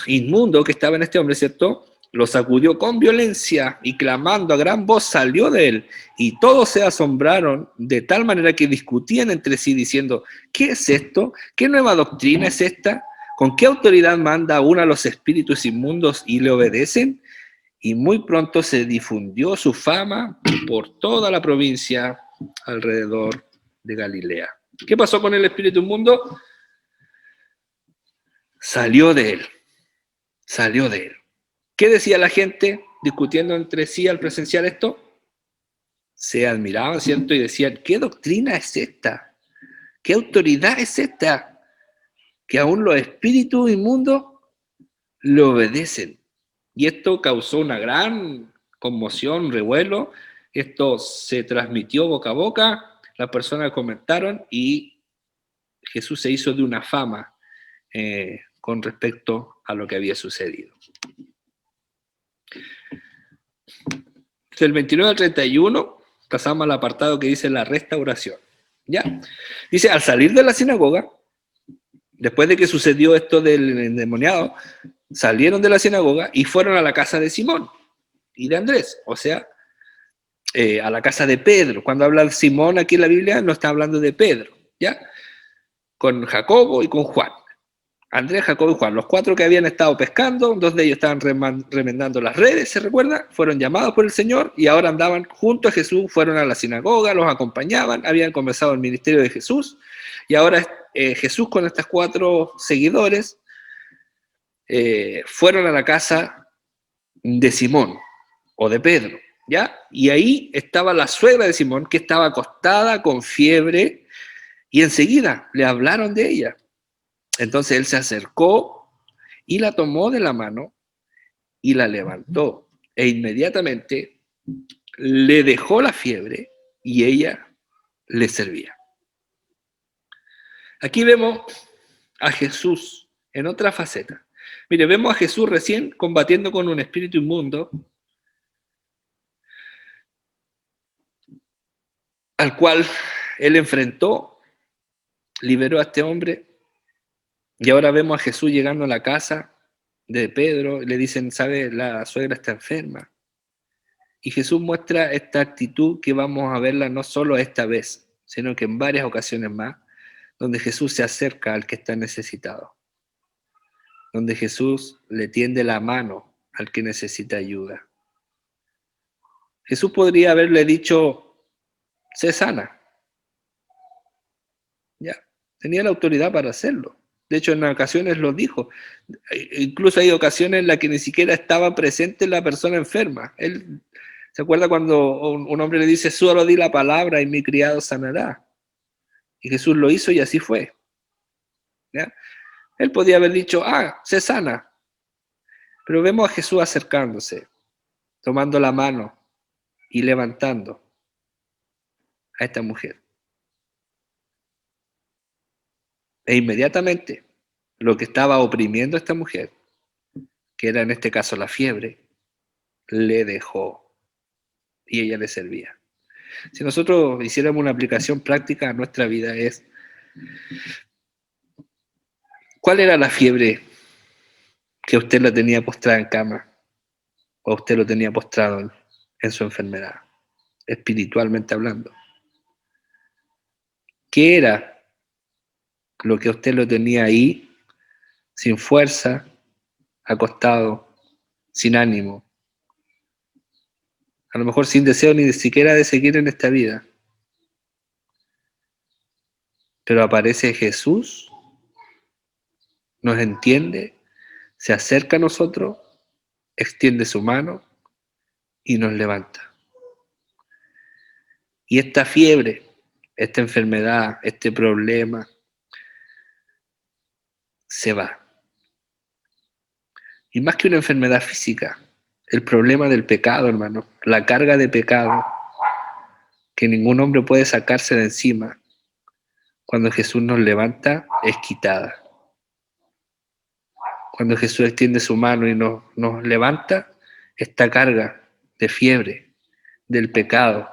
inmundo que estaba en este hombre, ¿cierto?, lo sacudió con violencia y clamando a gran voz salió de él. Y todos se asombraron de tal manera que discutían entre sí diciendo, ¿qué es esto? ¿Qué nueva doctrina es esta? ¿Con qué autoridad manda uno a los espíritus inmundos y le obedecen? Y muy pronto se difundió su fama por toda la provincia alrededor de Galilea. ¿Qué pasó con el espíritu inmundo? Salió de él. ¿Qué decía la gente discutiendo entre sí al presenciar esto? Se admiraban, ¿cierto? Y decían, ¿qué doctrina es esta? ¿Qué autoridad es esta? Que aún los espíritus inmundos le obedecen. Y esto causó una gran conmoción, revuelo. Esto se transmitió boca a boca, las personas comentaron y Jesús se hizo de una fama con respecto a lo que había sucedido. Del 29 al 31 pasamos al apartado que dice la restauración. ¿Ya? Dice, al salir de la sinagoga, después de que sucedió esto del endemoniado, salieron de la sinagoga y fueron a la casa de Simón y de Andrés, o sea, a la casa de Pedro. Cuando habla de Simón aquí en la Biblia, no está hablando de Pedro, ¿ya? Con Jacobo y con Juan. Andrés, Jacobo y Juan, los 4 que habían estado pescando, 2 de ellos estaban remendando las redes, ¿se recuerda? Fueron llamados por el Señor y ahora andaban junto a Jesús, fueron a la sinagoga, los acompañaban, habían comenzado el ministerio de Jesús, y ahora Jesús con estos 4 seguidores fueron a la casa de Simón o de Pedro, ¿ya? Y ahí estaba la suegra de Simón, que estaba acostada con fiebre, y enseguida le hablaron de ella. Entonces él se acercó y la tomó de la mano y la levantó, e inmediatamente le dejó la fiebre y ella le servía. Aquí vemos a Jesús en otra faceta. Mire, vemos a Jesús recién combatiendo con un espíritu inmundo, al cual él enfrentó, liberó a este hombre, y ahora vemos a Jesús llegando a la casa de Pedro, y le dicen, ¿sabe? La suegra está enferma. Y Jesús muestra esta actitud que vamos a verla no solo esta vez, sino que en varias ocasiones más, donde Jesús se acerca al que está necesitado, donde Jesús le tiende la mano al que necesita ayuda. Jesús podría haberle dicho, sé sana. Ya, tenía la autoridad para hacerlo. De hecho, en ocasiones lo dijo. Incluso hay ocasiones en las que ni siquiera estaba presente la persona enferma. Él se acuerda cuando un hombre le dice, solo di la palabra y mi criado sanará. Y Jesús lo hizo y así fue. ¿Ya? Él podía haber dicho, sé sana. Pero vemos a Jesús acercándose, tomando la mano y levantando a esta mujer. E inmediatamente lo que estaba oprimiendo a esta mujer, que era en este caso la fiebre, le dejó y ella le servía. Si nosotros hiciéramos una aplicación práctica a nuestra vida es, ¿cuál era la fiebre que usted la tenía postrada en cama o usted lo tenía postrado en su enfermedad, espiritualmente hablando? ¿Qué era lo que usted lo tenía ahí, sin fuerza, acostado, sin ánimo? A lo mejor sin deseo ni siquiera de seguir en esta vida. Pero aparece Jesús, nos entiende, se acerca a nosotros, extiende su mano y nos levanta. Y esta fiebre, esta enfermedad, este problema, se va. Y más que una enfermedad física, el problema del pecado, hermano, la carga de pecado que ningún hombre puede sacarse de encima, cuando Jesús nos levanta, es quitada. Cuando Jesús extiende su mano y nos levanta, esta carga de fiebre, del pecado,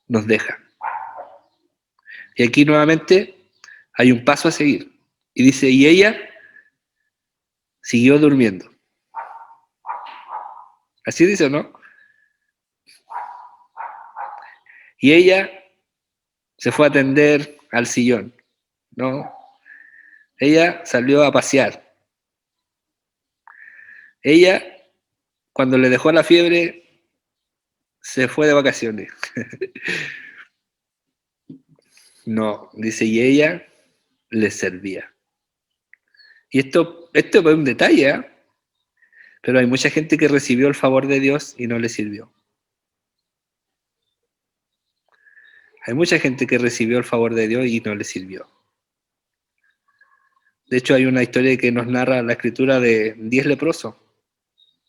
nos deja. Y aquí nuevamente hay un paso a seguir. Y dice, y ella siguió durmiendo. ¿Así dice o no? Y ella se fue a atender al sillón, ¿no? Ella salió a pasear. Ella, cuando le dejó la fiebre, se fue de vacaciones. No, dice, y ella le servía. Y esto es un detalle, ¿eh? Pero hay mucha gente que recibió el favor de Dios y no le sirvió. Hay mucha gente que recibió el favor de Dios y no le sirvió. De hecho, hay una historia que nos narra la escritura de 10 leprosos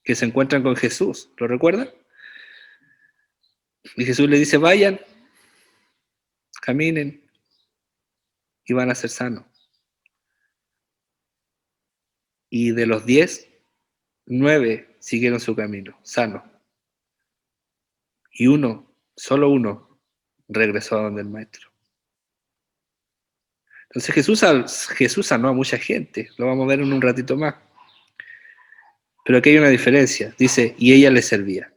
que se encuentran con Jesús. ¿Lo recuerdan? Y Jesús le dice, vayan, caminen y van a ser sanos. Y de los 10, 9 siguieron su camino, sanos. Y solo uno, regresó a donde el maestro. Entonces Jesús sanó a mucha gente, lo vamos a ver en un ratito más. Pero aquí hay una diferencia, dice, y ella le servía.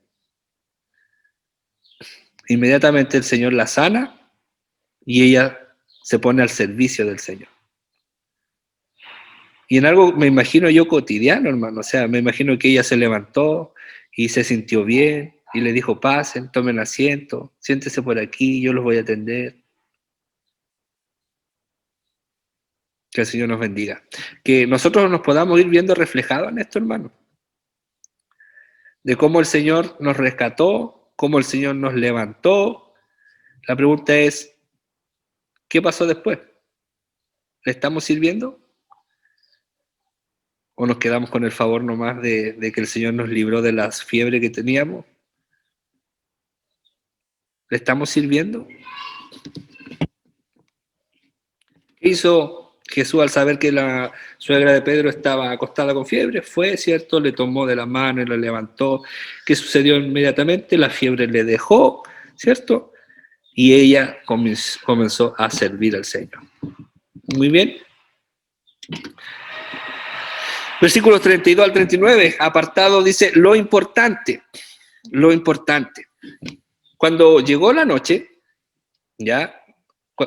Inmediatamente el Señor la sana y ella se pone al servicio del Señor. Y en algo me imagino yo cotidiano, hermano, o sea, me imagino que ella se levantó y se sintió bien y le dijo, pasen, tomen asiento, siéntese por aquí, yo los voy a atender. Que el Señor nos bendiga. Que nosotros nos podamos ir viendo reflejados en esto, hermano. De cómo el Señor nos rescató, cómo el Señor nos levantó. La pregunta es, ¿qué pasó después? ¿Le estamos sirviendo? ¿O nos quedamos con el favor nomás de que el Señor nos libró de las fiebres que teníamos? ¿Le estamos sirviendo? ¿Qué hizo Jesús al saber que la suegra de Pedro estaba acostada con fiebre? Fue, ¿cierto? Le tomó de la mano y lo levantó. ¿Qué sucedió inmediatamente? La fiebre le dejó, ¿cierto? Y ella comenzó a servir al Señor. Muy bien. Versículos 32 al 39, apartado dice, lo importante. Cuando llegó la noche, ¿ya?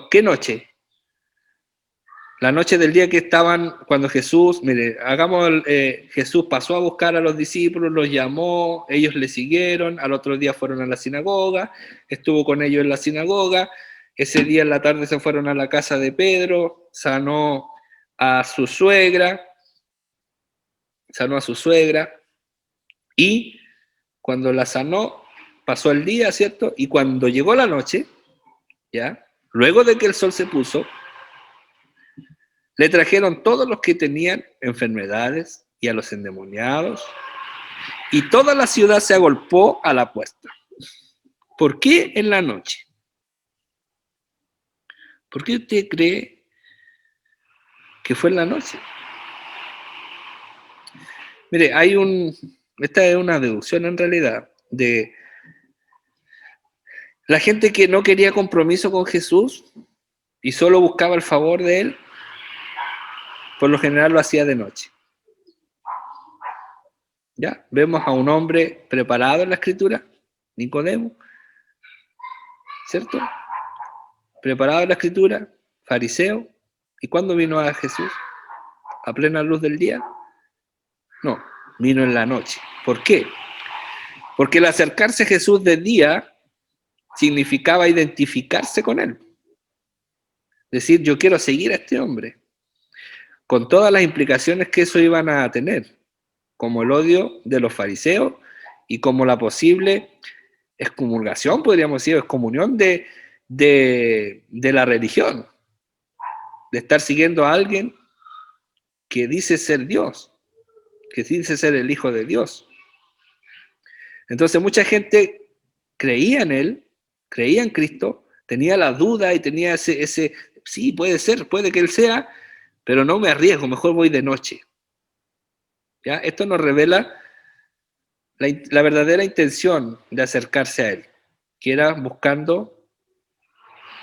¿Qué noche? La noche del día que estaban, cuando Jesús, mire, Jesús pasó a buscar a los discípulos, los llamó, ellos le siguieron, al otro día fueron a la sinagoga, estuvo con ellos en la sinagoga, ese día en la tarde se fueron a la casa de Pedro, sanó a su suegra, y cuando la sanó, pasó el día, ¿cierto? Y cuando llegó la noche, ¿ya? Luego de que el sol se puso, le trajeron todos los que tenían enfermedades y a los endemoniados, y toda la ciudad se agolpó a la puerta. ¿Por qué en la noche? ¿Por qué usted cree que fue en la noche? Mire, esta es una deducción en realidad, de la gente que no quería compromiso con Jesús y solo buscaba el favor de él, por lo general lo hacía de noche. ¿Ya? Vemos a un hombre preparado en la Escritura, Nicodemo, ¿cierto? Preparado en la Escritura, fariseo. ¿Y cuándo vino a Jesús? ¿A plena luz del día? No, vino en la noche. ¿Por qué? Porque el acercarse a Jesús de día significaba identificarse con él. Decir, yo quiero seguir a este hombre, con todas las implicaciones que eso iban a tener, como el odio de los fariseos y como la posible excomulgación, podríamos decir, excomunión de la religión, de estar siguiendo a alguien que dice ser Dios, que dice ser el Hijo de Dios. Entonces mucha gente creía en él, creía en Cristo, tenía la duda y tenía ese sí, puede ser, puede que él sea, pero no me arriesgo, mejor voy de noche. ¿Ya? Esto nos revela la verdadera intención de acercarse a él, que era buscando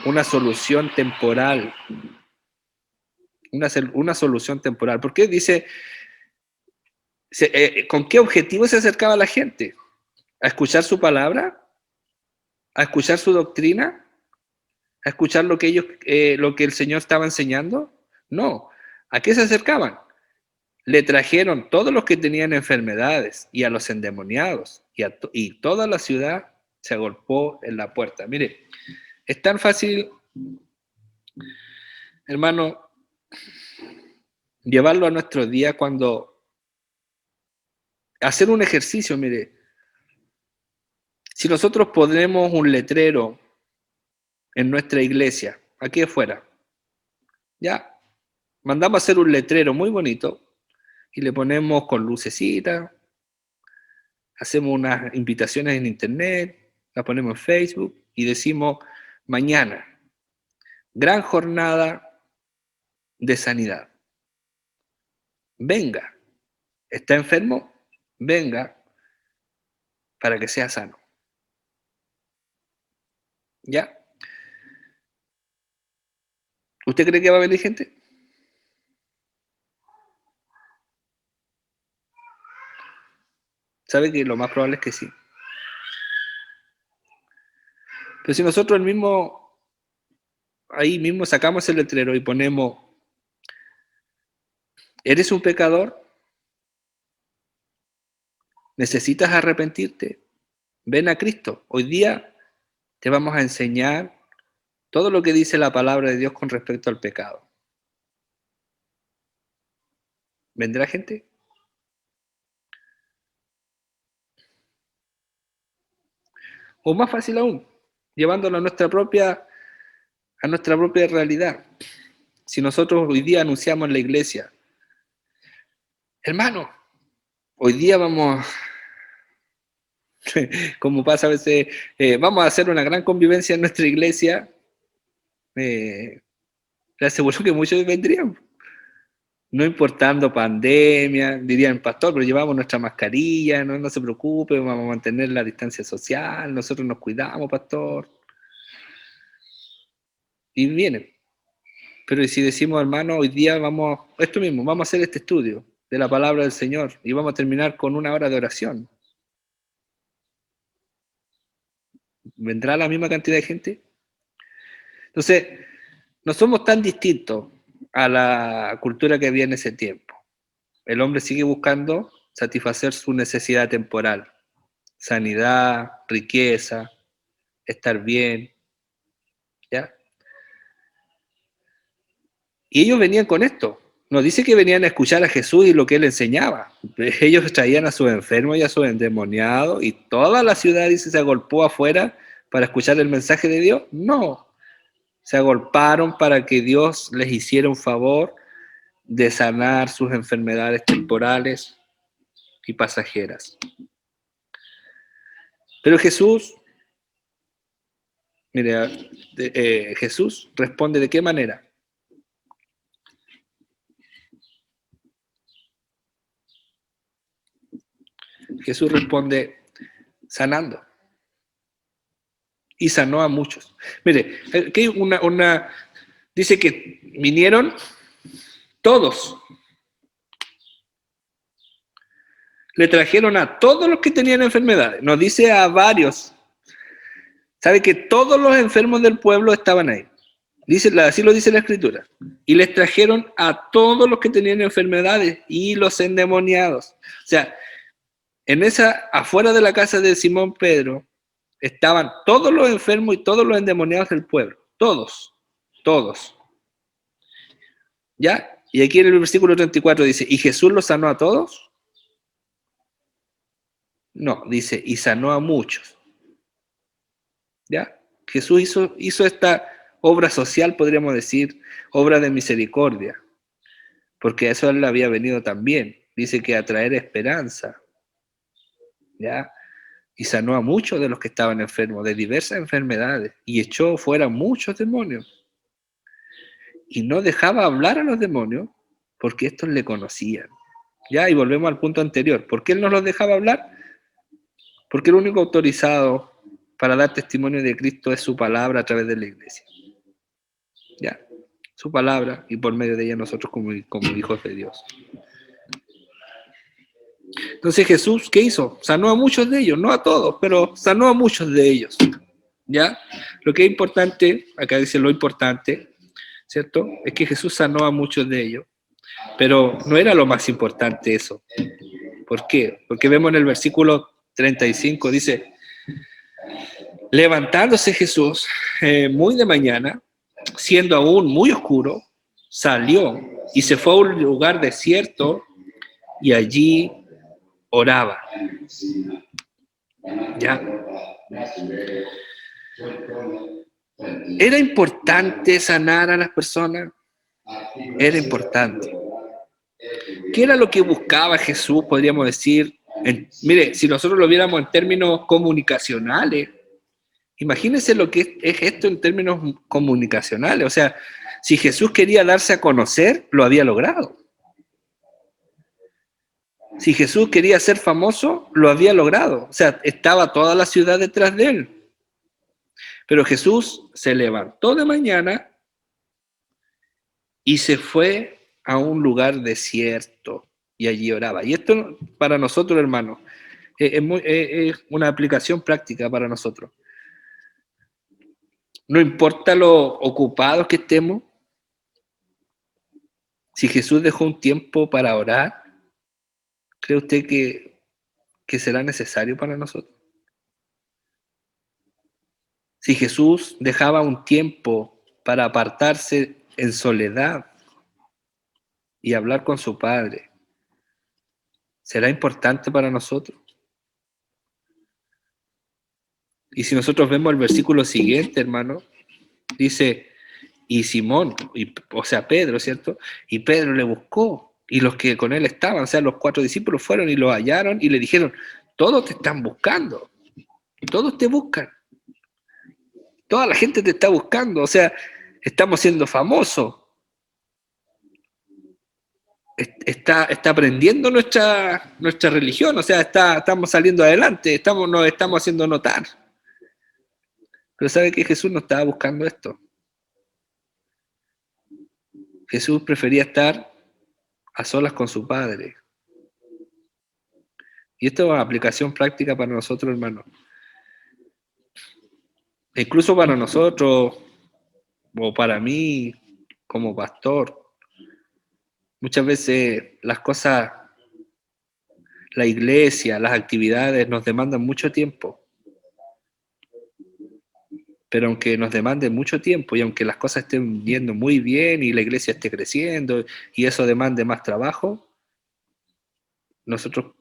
una solución temporal. Una solución temporal. ¿Por qué dice, con qué objetivo se acercaba la gente? ¿A escuchar su palabra? ¿A escuchar su doctrina? ¿A escuchar lo que el Señor estaba enseñando? No. ¿A qué se acercaban? Le trajeron todos los que tenían enfermedades y a los endemoniados, y toda la ciudad se agolpó en la puerta. Mire, es tan fácil, hermano, llevarlo a nuestro día cuando hacer un ejercicio, mire, si nosotros ponemos un letrero en nuestra iglesia, aquí afuera, ya, mandamos a hacer un letrero muy bonito y le ponemos con lucecita, hacemos unas invitaciones en internet, las ponemos en Facebook y decimos, mañana, gran jornada de sanidad. Venga, ¿está enfermo? Venga para que sea sano. ¿Ya? ¿Usted cree que va a venir gente? ¿Sabe que lo más probable es que sí? Pero si nosotros ahí mismo sacamos el letrero y ponemos, ¿eres un pecador? ¿Necesitas arrepentirte? Ven a Cristo. Hoy día te vamos a enseñar todo lo que dice la palabra de Dios con respecto al pecado. ¿Vendrá gente? O más fácil aún, llevándolo a nuestra propia realidad. Si nosotros hoy día anunciamos en la iglesia, hermano, hoy día vamos, como pasa a veces, vamos a hacer una gran convivencia en nuestra iglesia, le aseguro que muchos vendrían. No importando pandemia, dirían, pastor, pero llevamos nuestra mascarilla, no se preocupe, vamos a mantener la distancia social, nosotros nos cuidamos, pastor. Y vienen. Pero si decimos, hermano, hoy día vamos a hacer este estudio de la palabra del Señor y vamos a terminar con 1 hora de oración. ¿Vendrá la misma cantidad de gente? Entonces, no somos tan distintos a la cultura que había en ese tiempo. El hombre sigue buscando satisfacer su necesidad temporal, sanidad, riqueza, estar bien, ¿ya? Y ellos venían con esto. Nos dice que venían a escuchar a Jesús y lo que él enseñaba. Ellos traían a sus enfermos y a sus endemoniados y toda la ciudad, dice, se agolpó afuera para escuchar el mensaje de Dios. No, se agolparon para que Dios les hiciera un favor de sanar sus enfermedades temporales y pasajeras. Pero Jesús, mire, Jesús responde ¿de qué manera? Jesús responde sanando. Y sanó a muchos. Mire, aquí hay dice que vinieron todos. Le trajeron a todos los que tenían enfermedades. Nos dice a varios. Sabe que todos los enfermos del pueblo estaban ahí. Así lo dice la Escritura. Y les trajeron a todos los que tenían enfermedades y los endemoniados. O sea, afuera de la casa de Simón Pedro, estaban todos los enfermos y todos los endemoniados del pueblo. Todos. ¿Ya? Y aquí en el versículo 34 dice, ¿y Jesús los sanó a todos? No, dice, y sanó a muchos. ¿Ya? Jesús hizo esta obra social, podríamos decir, obra de misericordia, porque a eso él había venido también. Dice que a traer esperanza. ¿Ya? Y sanó a muchos de los que estaban enfermos, de diversas enfermedades, y echó fuera muchos demonios. Y no dejaba hablar a los demonios, porque estos le conocían. ¿Ya? Y volvemos al punto anterior. ¿Por qué él no los dejaba hablar? Porque el único autorizado para dar testimonio de Cristo es su palabra a través de la iglesia. ¿Ya? Su palabra, y por medio de ella nosotros como hijos de Dios. Entonces Jesús, ¿qué hizo? Sanó a muchos de ellos, no a todos, pero sanó a muchos de ellos. ¿Ya? Lo que es importante, acá dice lo importante, ¿cierto? Es que Jesús sanó a muchos de ellos, pero no era lo más importante eso. ¿Por qué? Porque vemos en el versículo 35, dice, levantándose Jesús muy de mañana, siendo aún muy oscuro, salió y se fue a un lugar desierto y allí oraba. ¿Ya? ¿Era importante sanar a las personas? Era importante. ¿Qué era lo que buscaba Jesús, podríamos decir? Mire, si nosotros lo viéramos en términos comunicacionales, imagínense lo que es esto en términos comunicacionales. O sea, si Jesús quería darse a conocer, lo había logrado. Si Jesús quería ser famoso, lo había logrado. O sea, estaba toda la ciudad detrás de él. Pero Jesús se levantó de mañana y se fue a un lugar desierto y allí oraba. Y esto para nosotros, hermanos, es una aplicación práctica para nosotros. No importa lo ocupados que estemos, si Jesús dejó un tiempo para orar, ¿cree usted que será necesario para nosotros? Si Jesús dejaba un tiempo para apartarse en soledad y hablar con su Padre, ¿será importante para nosotros? Y si nosotros vemos el versículo siguiente, hermano, dice, y Simón, o sea, Pedro, ¿cierto? Y Pedro le buscó, y los que con él estaban, o sea, los 4 discípulos fueron y lo hallaron y le dijeron, todos te están buscando, todos te buscan, toda la gente te está buscando, o sea, estamos siendo famosos, está aprendiendo nuestra religión, o sea, estamos saliendo adelante, nos estamos haciendo notar. Pero ¿sabe que Jesús no estaba buscando esto? Jesús prefería estar a solas con su Padre. Y esto es una aplicación práctica para nosotros, hermanos. Incluso para nosotros, o para mí, como pastor, muchas veces las cosas, la iglesia, las actividades nos demandan mucho tiempo. Pero aunque nos demande mucho tiempo y aunque las cosas estén yendo muy bien y la iglesia esté creciendo y eso demande más trabajo, nosotros,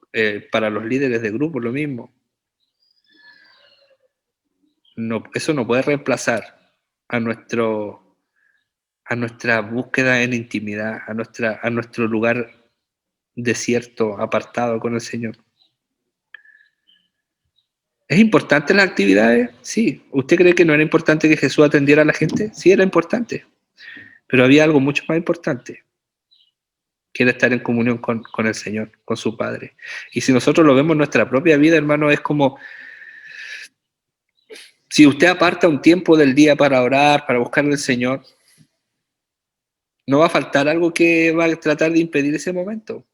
para los líderes de grupo, lo mismo. No, eso no puede reemplazar a nuestra búsqueda en intimidad, a nuestro lugar desierto, apartado con el Señor. ¿Es importante las actividades? Sí. ¿Usted cree que no era importante que Jesús atendiera a la gente? Sí, era importante. Pero había algo mucho más importante, que era estar en comunión con el Señor, con su Padre. Y si nosotros lo vemos en nuestra propia vida, hermano, es como si usted aparta un tiempo del día para orar, para buscar al Señor, no va a faltar algo que va a tratar de impedir ese momento.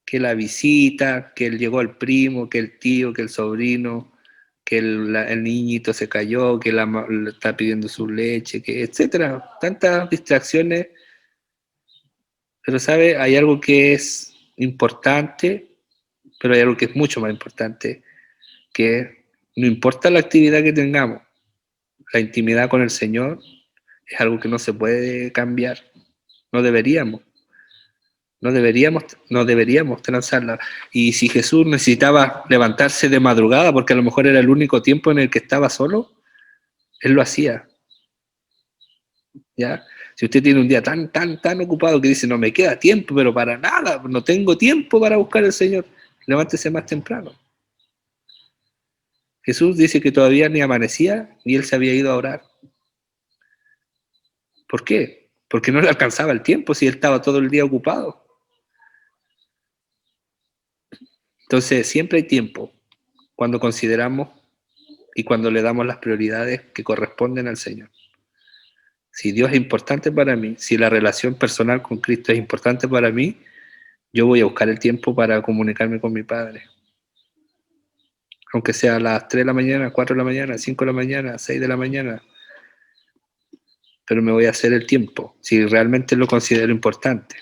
Que la visita, que llegó el primo, que el tío, que el sobrino, que el niñito se cayó, que le está pidiendo su leche, que etcétera. Tantas distracciones. Pero, ¿sabe? Hay algo que es importante, pero hay algo que es mucho más importante, que no importa la actividad que tengamos, la intimidad con el Señor es algo que no se puede cambiar. No deberíamos transarla. Y si Jesús necesitaba levantarse de madrugada, porque a lo mejor era el único tiempo en el que estaba solo, Él lo hacía. ¿Ya? Si usted tiene un día tan ocupado que dice, no me queda tiempo, pero para nada, no tengo tiempo para buscar al Señor, levántese más temprano. Jesús dice que todavía ni amanecía y Él se había ido a orar. ¿Por qué? Porque no le alcanzaba el tiempo si Él estaba todo el día ocupado. Entonces, siempre hay tiempo cuando consideramos y cuando le damos las prioridades que corresponden al Señor. Si Dios es importante para mí, si la relación personal con Cristo es importante para mí, yo voy a buscar el tiempo para comunicarme con mi Padre. Aunque sea a las 3 de la mañana, 4 de la mañana, 5 de la mañana, 6 de la mañana. Pero me voy a hacer el tiempo, si realmente lo considero importante.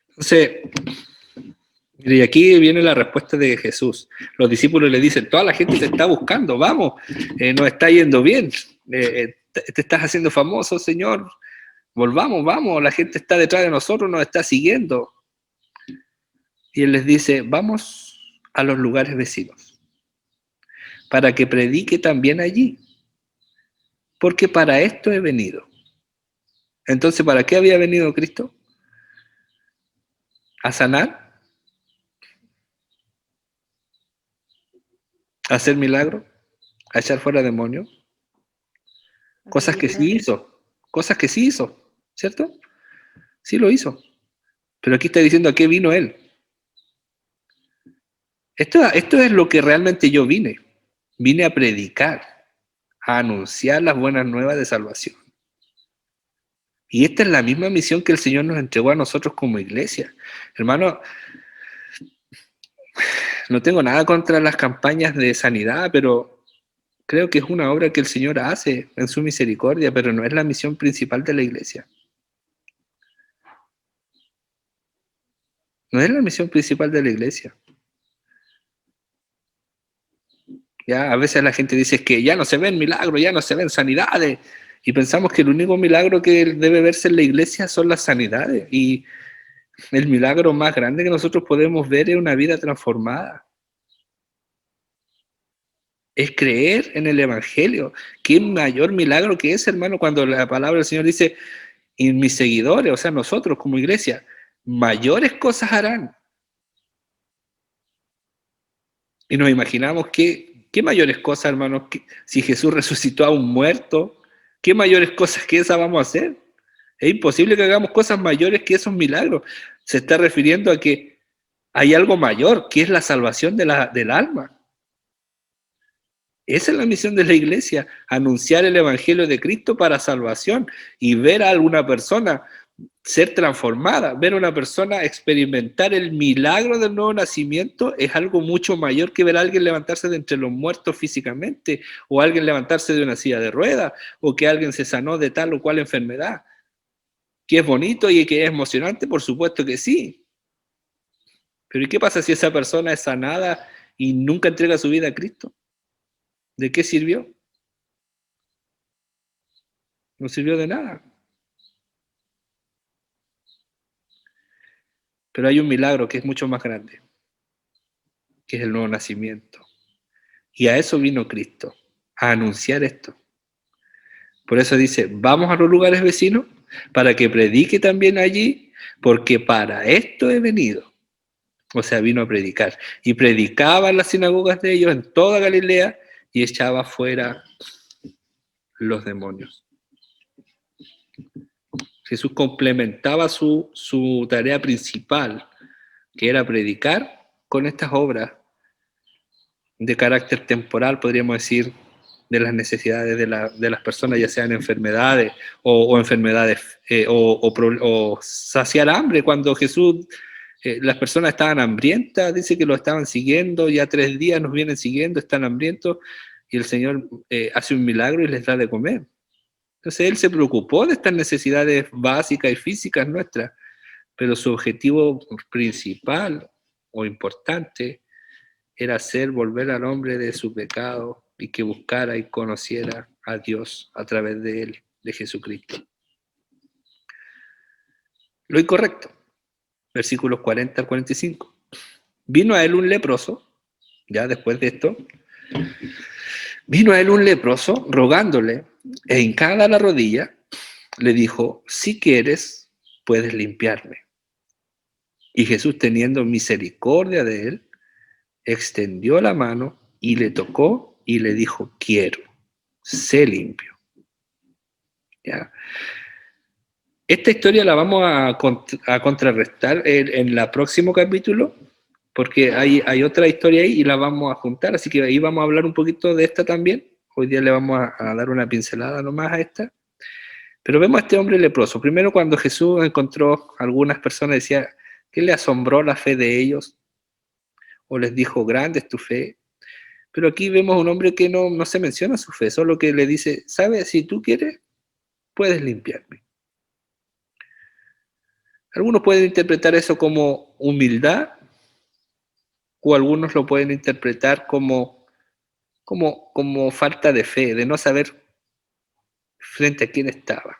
Entonces, y aquí viene la respuesta de Jesús. Los discípulos le dicen, toda la gente te está buscando, vamos, nos está yendo bien, te estás haciendo famoso, Señor, volvamos, vamos, la gente está detrás de nosotros, nos está siguiendo. Y Él les dice, vamos a los lugares vecinos, para que predique también allí, porque para esto he venido. Entonces, ¿para qué había venido Cristo? ¿A sanar? ¿A hacer milagros? ¿A echar fuera demonios? Cosas que sí hizo, ¿cierto? Sí lo hizo. Pero aquí está diciendo a qué vino Él. Esto es lo que realmente yo vine. Vine a predicar. a anunciar las buenas nuevas de salvación. Y esta es la misma misión que el Señor nos entregó a nosotros como iglesia. Hermano, no tengo nada contra las campañas de sanidad, pero creo que es una obra que el Señor hace en su misericordia, pero no es la misión principal de la iglesia. No es la misión principal de la iglesia. Ya, a veces la gente dice que ya no se ven milagros, ya no se ven sanidades, y pensamos que el único milagro que debe verse en la iglesia son las sanidades, y el milagro más grande que nosotros podemos ver es una vida transformada. Es creer en el Evangelio. ¿Qué mayor milagro que es, hermano, cuando la palabra del Señor dice, y mis seguidores, o sea, nosotros como iglesia, mayores cosas harán? Y nos imaginamos ¿qué mayores cosas, hermanos? Si Jesús resucitó a un muerto, ¿qué mayores cosas que esas vamos a hacer? Es imposible que hagamos cosas mayores que esos milagros. Se está refiriendo a que hay algo mayor, que es la salvación del alma. Esa es la misión de la iglesia, anunciar el Evangelio de Cristo para salvación y ver a alguna persona ser transformada, ver a una persona experimentar el milagro del nuevo nacimiento es algo mucho mayor que ver a alguien levantarse de entre los muertos físicamente, o alguien levantarse de una silla de ruedas, o que alguien se sanó de tal o cual enfermedad. ¿Que es bonito y que es emocionante? Por supuesto que sí. Pero ¿y qué pasa si esa persona es sanada y nunca entrega su vida a Cristo? ¿De qué sirvió? No sirvió de nada. Pero hay un milagro que es mucho más grande, que es el nuevo nacimiento. Y a eso vino Cristo, a anunciar esto. Por eso dice, vamos a los lugares vecinos para que predique también allí, porque para esto he venido. O sea, vino a predicar. Y predicaba en las sinagogas de ellos en toda Galilea y echaba fuera los demonios. Jesús complementaba su tarea principal, que era predicar, con estas obras de carácter temporal, podríamos decir, de las necesidades de las personas, ya sean enfermedades o enfermedades, o saciar hambre. Cuando Jesús, las personas estaban hambrientas, dice que lo estaban siguiendo, ya 3 días nos vienen siguiendo, están hambrientos, y el Señor hace un milagro y les da de comer. Entonces Él se preocupó de estas necesidades básicas y físicas nuestras, pero su objetivo principal o importante era hacer volver al hombre de su pecado y que buscara y conociera a Dios a través de él, de Jesucristo. Lo incorrecto, versículos 40 al 45. Vino a él un leproso, ya después de esto, vino a él un leproso rogándole, e hincada la rodilla, le dijo, si quieres, puedes limpiarme. Y Jesús, teniendo misericordia de él, extendió la mano y le tocó y le dijo, quiero, sé limpio. ¿Ya? Esta historia la vamos a contrarrestar en el próximo capítulo, porque hay otra historia ahí y la vamos a juntar, así que ahí vamos a hablar un poquito de esta también. Hoy día le vamos a dar una pincelada nomás a esta. Pero vemos a este hombre leproso. Primero, cuando Jesús encontró a algunas personas, decía que le asombró la fe de ellos, o les dijo, grande es tu fe. Pero aquí vemos a un hombre que no se menciona su fe, solo que le dice, ¿sabes? Si tú quieres, puedes limpiarme. Algunos pueden interpretar eso como humildad, o algunos lo pueden interpretar como falta de fe, de no saber frente a quién estaba.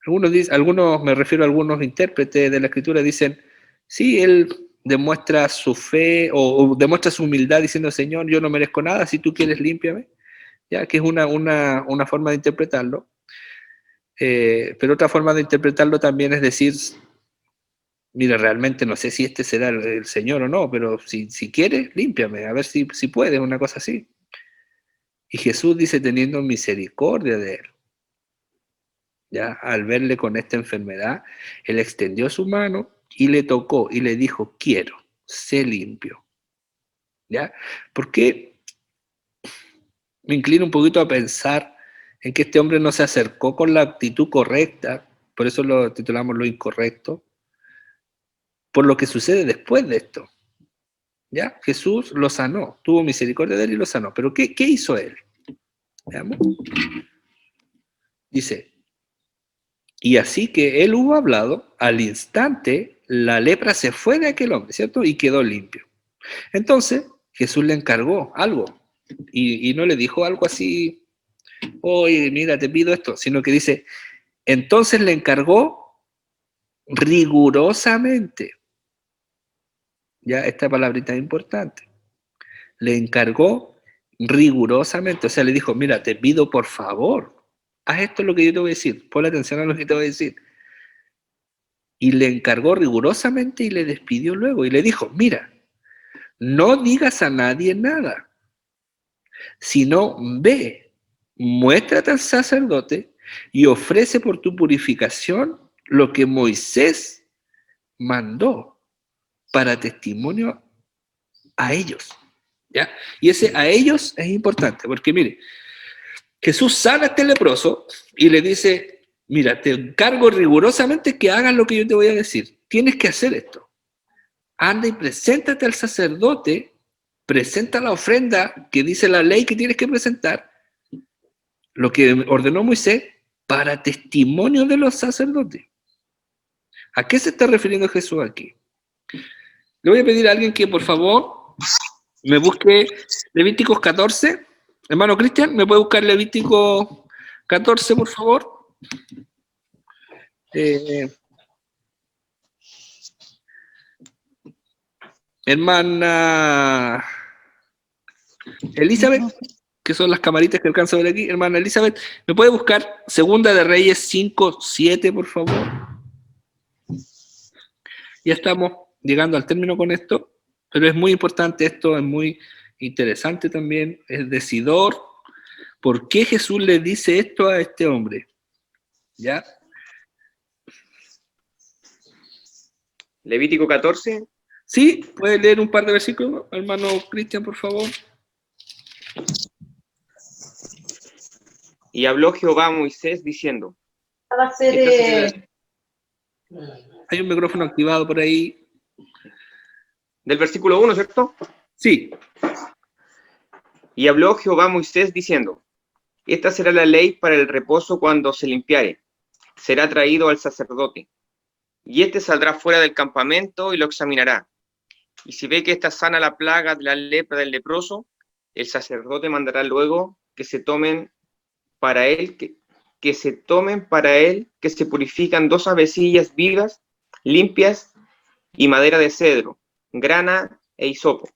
Algunos, me refiero a algunos intérpretes de la Escritura, dicen, sí, él demuestra su fe o demuestra su humildad diciendo, Señor, yo no merezco nada, si tú quieres, límpiame. Ya que es una forma de interpretarlo. Pero otra forma de interpretarlo también es decir, mira, realmente no sé si este será el Señor o no, pero si quieres, límpiame, a ver si puedes, una cosa así. Y Jesús dice, teniendo misericordia de él, ya al verle con esta enfermedad, él extendió su mano y le tocó y le dijo, quiero, sé limpio. ¿Ya? ¿Por qué me inclino un poquito a pensar en que este hombre no se acercó con la actitud correcta, por eso lo titulamos lo incorrecto, por lo que sucede después de esto. ¿Ya? Jesús lo sanó, tuvo misericordia de él y lo sanó. Pero ¿qué hizo él? Veamos. Dice, y así que él hubo hablado, al instante la lepra se fue de aquel hombre, ¿cierto? Y quedó limpio. Entonces Jesús le encargó algo y no le dijo algo así, oye, mira, te pido esto, sino que dice, entonces le encargó rigurosamente. Ya, esta palabrita es importante. Le encargó rigurosamente, o sea, le dijo, mira, te pido por favor, haz esto lo que yo te voy a decir, pon atención a lo que te voy a decir. Y le encargó rigurosamente y le despidió luego y le dijo, mira, no digas a nadie nada, sino ve, muéstrate al sacerdote y ofrece por tu purificación lo que Moisés mandó para testimonio a ellos. ¿Ya? Y ese a ellos es importante, porque mire, Jesús sana a este leproso y le dice, mira, te encargo rigurosamente que hagas lo que yo te voy a decir. Tienes que hacer esto. Anda y preséntate al sacerdote, presenta la ofrenda que dice la ley que tienes que presentar, lo que ordenó Moisés, para testimonio de los sacerdotes. ¿A qué se está refiriendo Jesús aquí? Le voy a pedir a alguien que, por favor, me busque Levíticos 14. Hermano Cristian, ¿me puede buscar Levítico 14, por favor? Hermana Elizabeth, que son las camaritas que alcanzo a ver aquí. Hermana Elizabeth, ¿me puede buscar Segunda de Reyes 5, 7, por favor? Ya estamos llegando al término con esto, pero es muy importante esto, es muy interesante también, es decidor. ¿Por qué Jesús le dice esto a este hombre? ¿Ya? Levítico 14. Sí, ¿puede leer un par de versículos, hermano Cristian, por favor? Y habló Jehová a Moisés diciendo. Va a ser Hay un micrófono activado por ahí. Del versículo 1, ¿cierto? Sí. Y habló Jehová a Moisés diciendo, esta será la ley para el reposo cuando se limpiare. Será traído al sacerdote. Y éste saldrá fuera del campamento y lo examinará. Y si ve que está sana la plaga de la lepra del leproso, el sacerdote mandará luego que se tomen para él, que se purifican 2 avecillas vivas, limpias, y madera de cedro, grana e hisopo.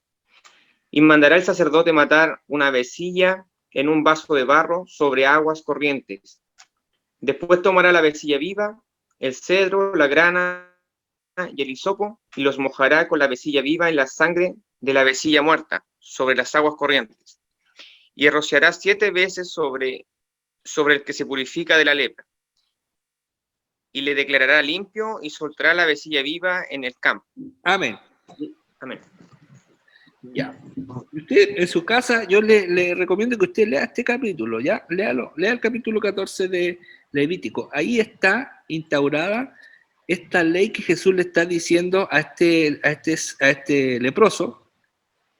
Y mandará el sacerdote matar una avecilla en un vaso de barro sobre aguas corrientes. Después tomará la avecilla viva, el cedro, la grana y el hisopo, y los mojará con la avecilla viva en la sangre de la avecilla muerta, sobre las aguas corrientes. Y rociará 7 veces sobre el que se purifica de la lepra. Y le declarará limpio y soltará la avecilla viva en el campo. Amén. Amén. Ya. Usted en su casa, yo le recomiendo que usted lea este capítulo, ¿ya? Léalo. Lea el capítulo 14 de Levítico. Ahí está instaurada esta ley que Jesús le está diciendo a este leproso,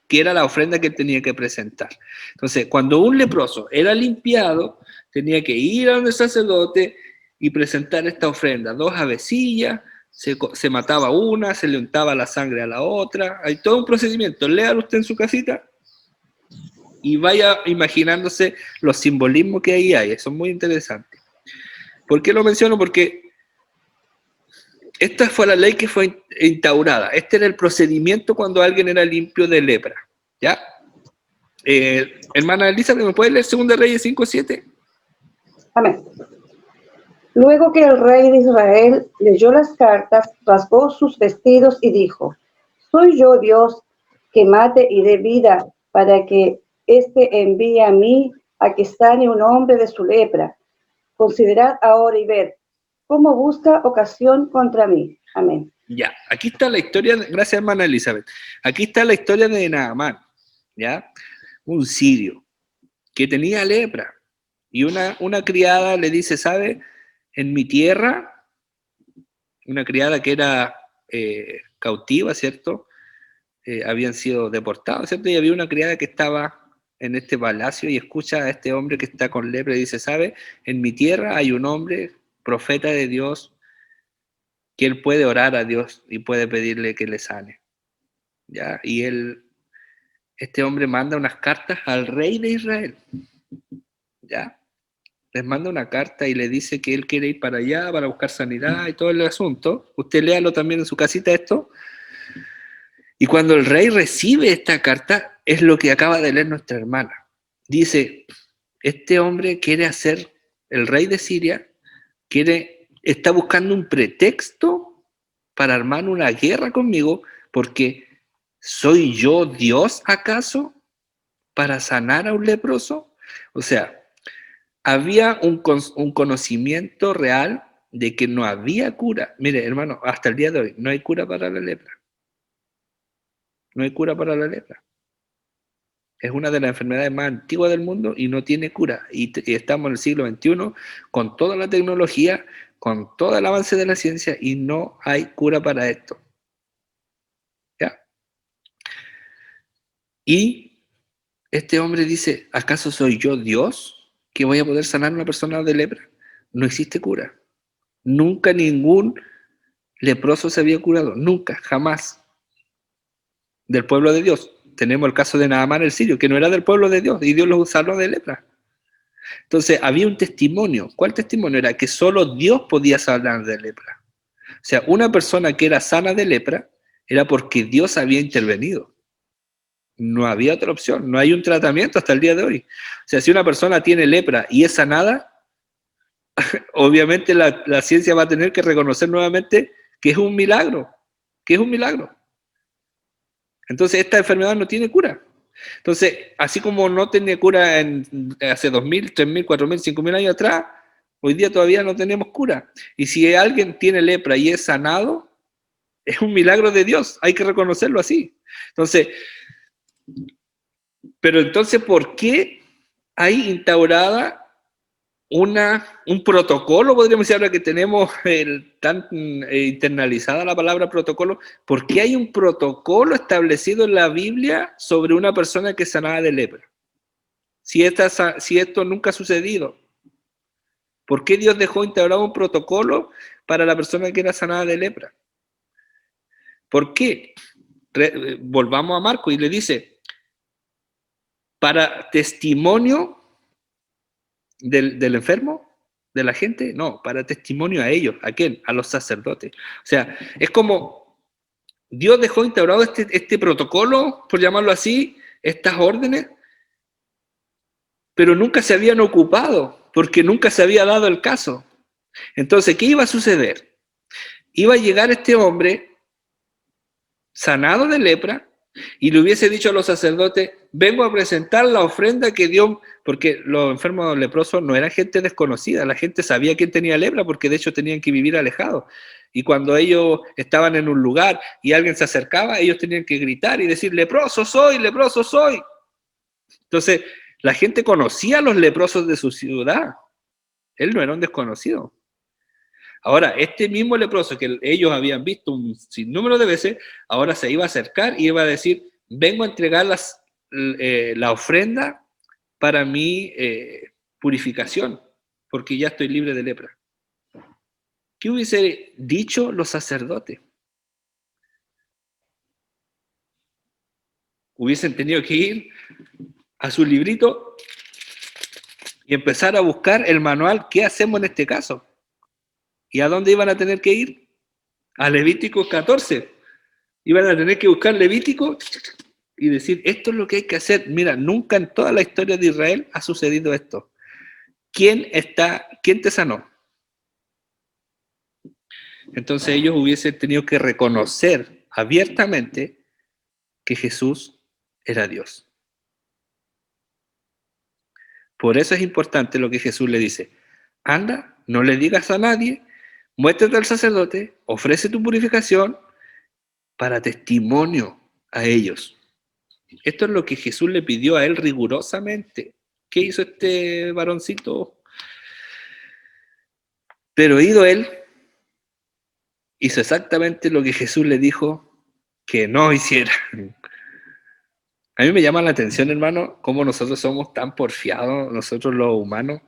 que era la ofrenda que él tenía que presentar. Entonces, cuando un leproso era limpiado, tenía que ir a donde el sacerdote y presentar esta ofrenda. 2 avecillas, se mataba una, se le untaba la sangre a la otra. Hay todo un procedimiento. Léalo usted en su casita y vaya imaginándose los simbolismos que ahí hay. Eso es muy interesante. ¿Por qué lo menciono? Porque esta fue la ley que fue instaurada. Este era el procedimiento cuando alguien era limpio de lepra. ¿Ya? Hermana Elizabeth, ¿me puede leer 2 Reyes 5:7? Amén. Luego que el rey de Israel leyó las cartas, rasgó sus vestidos y dijo, ¿soy yo Dios que mate y dé vida para que éste envíe a mí a que sane un hombre de su lepra? Considerad ahora y ver cómo busca ocasión contra mí. Amén. Ya, aquí está la historia, gracias hermana Elizabeth, aquí está la historia de Naamán, ¿ya? Un sirio, que tenía lepra. Y una criada le dice, ¿sabe? En mi tierra, una criada que era cautiva, ¿cierto? Habían sido deportados, ¿cierto? Y había una criada que estaba en este palacio y escucha a este hombre que está con lepra y dice, ¿sabe? En mi tierra hay un hombre, profeta de Dios, que él puede orar a Dios y puede pedirle que le sane. ¿Ya? Y este hombre manda unas cartas al rey de Israel. ¿Ya? Les manda una carta y le dice que él quiere ir para allá para buscar sanidad y todo el asunto. Usted léalo también en su casita esto. Y cuando el rey recibe esta carta, es lo que acaba de leer nuestra hermana. Dice, este hombre quiere hacer, el rey de Siria, está buscando un pretexto para armar una guerra conmigo, porque ¿soy yo Dios acaso para sanar a un leproso? O sea, había un conocimiento real de que no había cura. Mire, hermano, hasta el día de hoy no hay cura para la lepra. No hay cura para la lepra. Es una de las enfermedades más antiguas del mundo y no tiene cura. Y estamos en el siglo XXI con toda la tecnología, con todo el avance de la ciencia y no hay cura para esto. ¿Ya? Y este hombre dice, ¿acaso soy yo Dios que voy a poder sanar a una persona de lepra? No existe cura. Nunca ningún leproso se había curado. Nunca, jamás. Del pueblo de Dios. Tenemos el caso de Naamán el sirio, que no era del pueblo de Dios, y Dios los salvó de lepra. Entonces, había un testimonio. ¿Cuál testimonio? Era que solo Dios podía sanar de lepra. O sea, una persona que era sana de lepra era porque Dios había intervenido. No había otra opción, no hay un tratamiento hasta el día de hoy. O sea, si una persona tiene lepra y es sanada, obviamente la ciencia va a tener que reconocer nuevamente que es un milagro, que es un milagro. Entonces, esta enfermedad no tiene cura. Entonces, así como no tenía cura hace 2.000, 3.000, 4.000, 5.000 años atrás, hoy día todavía no tenemos cura. Y si alguien tiene lepra y es sanado, es un milagro de Dios, hay que reconocerlo así. Entonces, pero entonces, ¿por qué hay instaurada un protocolo, podríamos decir, ahora que tenemos tan internalizada la palabra protocolo? ¿Por qué hay un protocolo establecido en la Biblia sobre una persona que es sanada de lepra? Si esto nunca ha sucedido, ¿por qué Dios dejó instaurado un protocolo para la persona que era sanada de lepra? ¿Por qué? Volvamos a Marcos y le dice, para testimonio del enfermo, de la gente, no, para testimonio a ellos. ¿A quién? A los sacerdotes. O sea, es como Dios dejó instaurado este protocolo, por llamarlo así, estas órdenes, pero nunca se habían ocupado, porque nunca se había dado el caso. Entonces, ¿qué iba a suceder? Iba a llegar este hombre sanado de lepra, y le hubiese dicho a los sacerdotes, vengo a presentar la ofrenda que dio, porque los enfermos leprosos no eran gente desconocida, la gente sabía quién tenía lepra, porque de hecho tenían que vivir alejados. Y cuando ellos estaban en un lugar y alguien se acercaba, ellos tenían que gritar y decir, leproso soy, leproso soy. Entonces, la gente conocía a los leprosos de su ciudad. Él no era un desconocido. Ahora, este mismo leproso que ellos habían visto un sinnúmero de veces, ahora se iba a acercar y iba a decir, vengo a entregar la ofrenda para mi purificación, porque ya estoy libre de lepra. ¿Qué hubiese dicho los sacerdotes? Hubiesen tenido que ir a su librito y empezar a buscar el manual, ¿qué hacemos en este caso? ¿Y a dónde iban a tener que ir? A Levítico 14. Iban a tener que buscar Levítico y decir, esto es lo que hay que hacer. Mira, nunca en toda la historia de Israel ha sucedido esto. ¿Quién te sanó? Entonces ellos hubiesen tenido que reconocer abiertamente que Jesús era Dios. Por eso es importante lo que Jesús le dice. Anda, no le digas a nadie, muéstrate al sacerdote, ofrece tu purificación para testimonio a ellos. Esto es lo que Jesús le pidió a él rigurosamente. ¿qué hizo este varoncito? Pero ido él, hizo exactamente lo que Jesús le dijo que no hiciera. A mí me llama la atención, hermano, cómo nosotros somos tan porfiados, nosotros los humanos,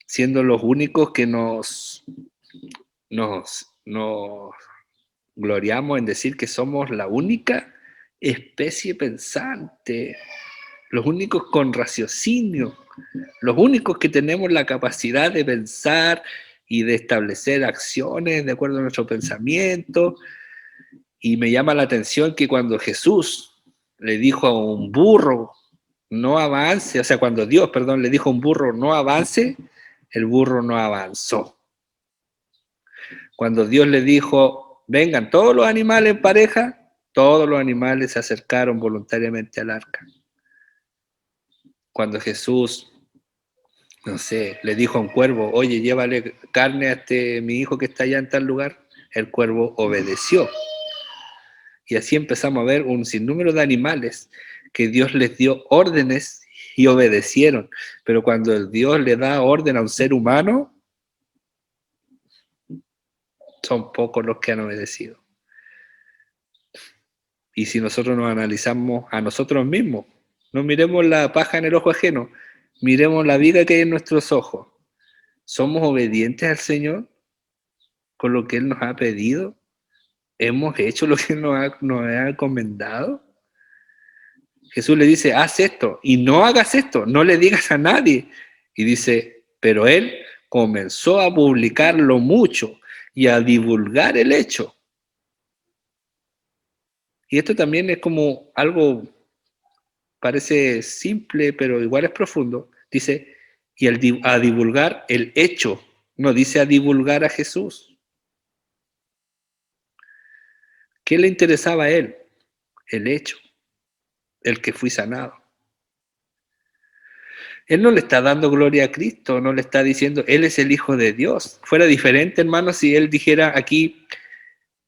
siendo los únicos que nos gloriamos en decir que somos la única especie pensante, los únicos con raciocinio, los únicos que tenemos la capacidad de pensar y de establecer acciones de acuerdo a nuestro pensamiento. Y me llama la atención que cuando Jesús le dijo a un burro, no avance, o sea, cuando Dios, perdón, le dijo a un burro, no avance, el burro no avanzó. Cuando Dios le dijo, vengan todos los animales en pareja, todos los animales se acercaron voluntariamente al arca. Cuando Jesús, no sé, le dijo a un cuervo, oye, llévale carne a mi hijo que está allá en tal lugar, el cuervo obedeció. Y así empezamos a ver un sinnúmero de animales que Dios les dio órdenes y obedecieron. Pero cuando Dios le da orden a un ser humano, son pocos los que han obedecido. Y si nosotros nos analizamos a nosotros mismos, no miremos la paja en el ojo ajeno, miremos la viga que hay en nuestros ojos. ¿Somos obedientes al Señor con lo que Él nos ha pedido? ¿Hemos hecho lo que nos ha encomendado? Jesús le dice, haz esto y no hagas esto, no le digas a nadie. Y dice, pero él comenzó a publicarlo mucho y a divulgar el hecho. Y esto también es como algo, parece simple, pero igual es profundo. Dice, y a divulgar el hecho, no dice a divulgar a Jesús. ¿Qué le interesaba a él? El hecho, el que fui sanado. Él no le está dando gloria a Cristo, no le está diciendo, Él es el Hijo de Dios. Fuera diferente, hermano, si Él dijera aquí,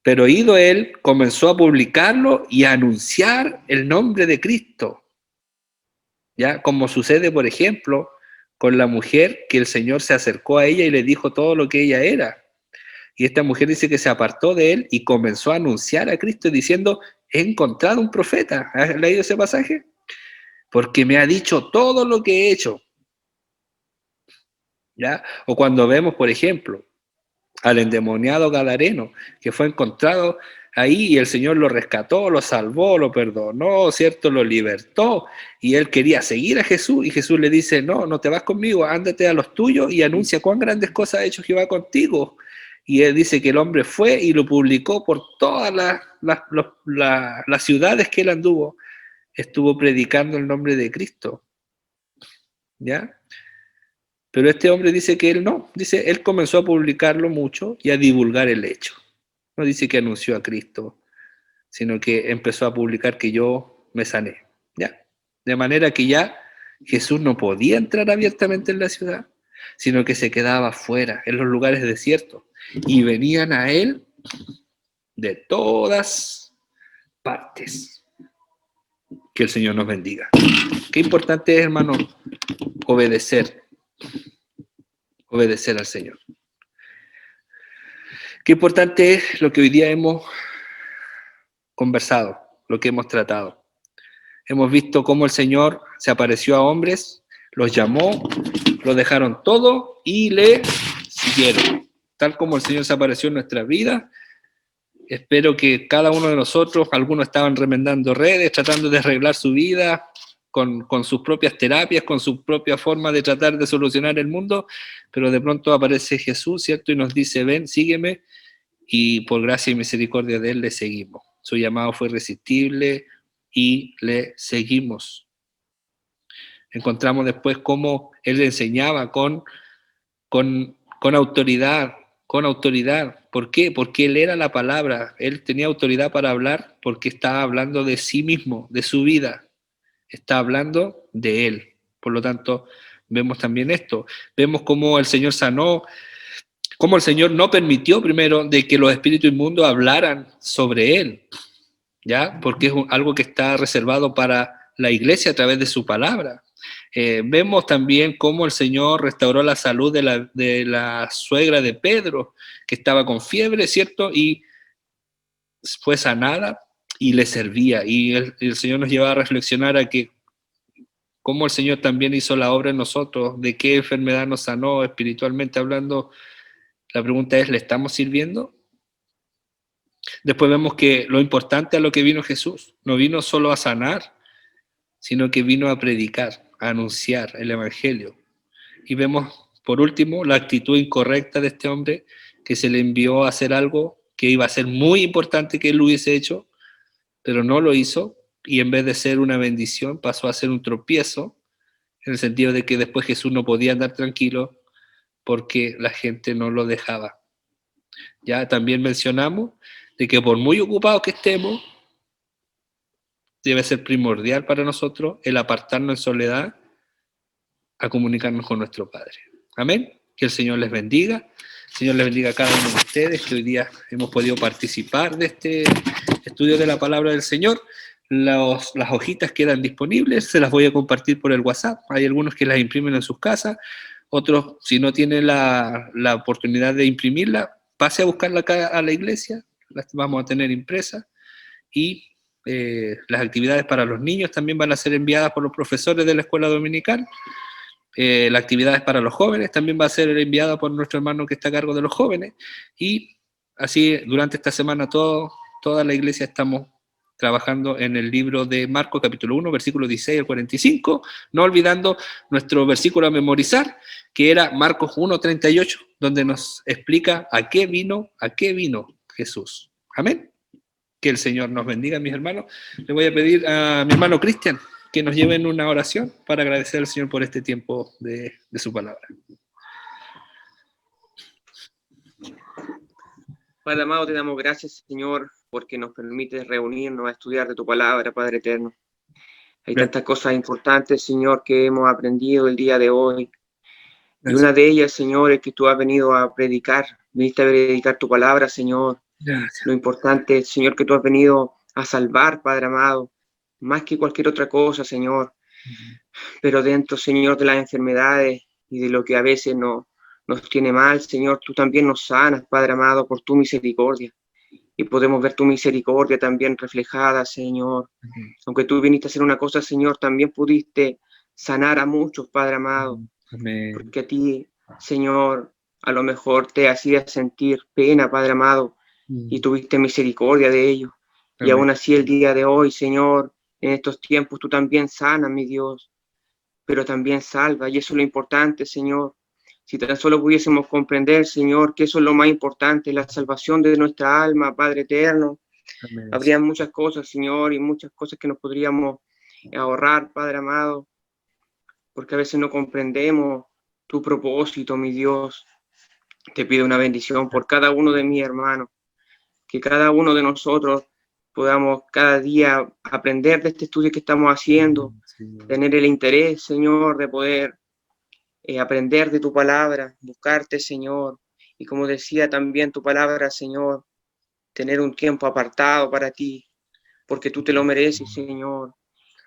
pero ido Él, comenzó a publicarlo y a anunciar el nombre de Cristo. ¿Ya? Como sucede, por ejemplo, con la mujer que el Señor se acercó a ella y le dijo todo lo que ella era. Y esta mujer dice que se apartó de Él y comenzó a anunciar a Cristo diciendo, he encontrado un profeta. ¿Has leído ese pasaje? Porque me ha dicho todo lo que he hecho. ¿Ya? O cuando vemos, por ejemplo, al endemoniado gadareno, que fue encontrado ahí y el Señor lo rescató, lo salvó, lo perdonó, ¿cierto? Lo libertó y él quería seguir a Jesús y Jesús le dice, no, no te vas conmigo, ándate a los tuyos y anuncia cuán grandes cosas ha hecho Jehová contigo. Y él dice que el hombre fue y lo publicó por todas las ciudades que él anduvo. Estuvo predicando el nombre de Cristo. ¿Ya? Pero este hombre dice que él no. Dice, él comenzó a publicarlo mucho y a divulgar el hecho. No dice que anunció a Cristo, sino que empezó a publicar que yo me sané. ¿Ya? De manera que ya Jesús no podía entrar abiertamente en la ciudad, sino que se quedaba fuera, en los lugares desiertos. Y venían a él de todas partes. Que el Señor nos bendiga. Qué importante es, hermano, obedecer al Señor. Qué importante es lo que hoy día hemos conversado, lo que hemos tratado. Hemos visto cómo el Señor se apareció a hombres, los llamó, lo dejaron todo y le siguieron. Tal como el Señor se apareció en nuestra vida, espero que cada uno de nosotros, algunos estaban remendando redes, tratando de arreglar su vida con sus propias terapias, con su propia forma de tratar de solucionar el mundo, pero de pronto aparece Jesús, ¿cierto? Y nos dice, ven, sígueme, y por gracia y misericordia de Él le seguimos. Su llamado fue irresistible y le seguimos. Encontramos después cómo Él le enseñaba con autoridad, con autoridad. ¿Por qué? Porque Él era la palabra, Él tenía autoridad para hablar porque estaba hablando de sí mismo, de su vida, está hablando de Él. Por lo tanto, vemos también esto, vemos cómo el Señor sanó, cómo el Señor no permitió primero de que los espíritus inmundos hablaran sobre Él, ¿ya? Porque es algo que está reservado para la iglesia a través de su palabra. Vemos también cómo el Señor restauró la salud de la suegra de Pedro, que estaba con fiebre, ¿cierto? Y fue sanada y le servía. Y el Señor nos lleva a reflexionar a que cómo el Señor también hizo la obra en nosotros, de qué enfermedad nos sanó espiritualmente hablando. La pregunta es, ¿le estamos sirviendo? Después vemos que lo importante a lo que vino Jesús, no vino solo a sanar, sino que vino a predicar, a anunciar el Evangelio. Y vemos, por último, la actitud incorrecta de este hombre, que se le envió a hacer algo que iba a ser muy importante que él lo hubiese hecho, pero no lo hizo, y en vez de ser una bendición, pasó a ser un tropiezo, en el sentido de que después Jesús no podía andar tranquilo porque la gente no lo dejaba. Ya también mencionamos de que por muy ocupados que estemos, debe ser primordial para nosotros el apartarnos en soledad a comunicarnos con nuestro Padre. Amén. Que el Señor les bendiga. El Señor les bendiga a cada uno de ustedes que hoy día hemos podido participar de este estudio de la palabra del Señor. Las hojitas quedan disponibles, se las voy a compartir por el WhatsApp. Hay algunos que las imprimen en sus casas, otros, si no tienen la oportunidad de imprimirla, pase a buscarla acá a la iglesia, las vamos a tener impresas. Y las actividades para los niños también van a ser enviadas por los profesores de la escuela dominical. Las actividades para los jóvenes también va a ser enviada por nuestro hermano que está a cargo de los jóvenes. Y así durante esta semana toda la iglesia estamos trabajando en el libro de Marcos capítulo 1, versículo 16 al 45, no olvidando nuestro versículo a memorizar, que era Marcos 1:38, donde nos explica a qué vino Jesús. Amén. Que el Señor nos bendiga, mis hermanos. Le voy a pedir a mi hermano Cristian que nos lleve en una oración para agradecer al Señor por este tiempo de su palabra. Padre amado, te damos gracias, Señor, porque nos permites reunirnos a estudiar de tu palabra, Padre eterno. Hay tantas cosas importantes, Señor, que hemos aprendido el día de hoy. Y una de ellas, Señor, es que tú has venido a predicar, viniste a predicar tu palabra, Señor. Gracias. Lo importante, Señor, que tú has venido a salvar, Padre amado, más que cualquier otra cosa, Señor. Pero dentro, Señor, de las enfermedades y de lo que a veces nos tiene mal, Señor, tú también nos sanas, Padre amado, por tu misericordia. Y podemos ver tu misericordia también reflejada, Señor. Aunque tú viniste a hacer una cosa, Señor, también pudiste sanar a muchos, Padre amado. Amén. Porque a ti, Señor, a lo mejor te hacía sentir pena, Padre amado, y tuviste misericordia de ellos. Y aún así el día de hoy, Señor, en estos tiempos tú también sanas, mi Dios, pero también salva. Y eso es lo importante, Señor. Si tan solo pudiésemos comprender, Señor, que eso es lo más importante, la salvación de nuestra alma, Padre eterno. Amén. Habría muchas cosas, Señor, y muchas cosas que nos podríamos ahorrar, Padre amado, porque a veces no comprendemos tu propósito, mi Dios. Te pido una bendición por cada uno de mis hermanos, que cada uno de nosotros podamos cada día aprender de este estudio que estamos haciendo, tener el interés, Señor, de poder aprender de tu palabra, buscarte, Señor, y como decía también tu palabra, Señor, tener un tiempo apartado para ti, porque tú te lo mereces, Señor,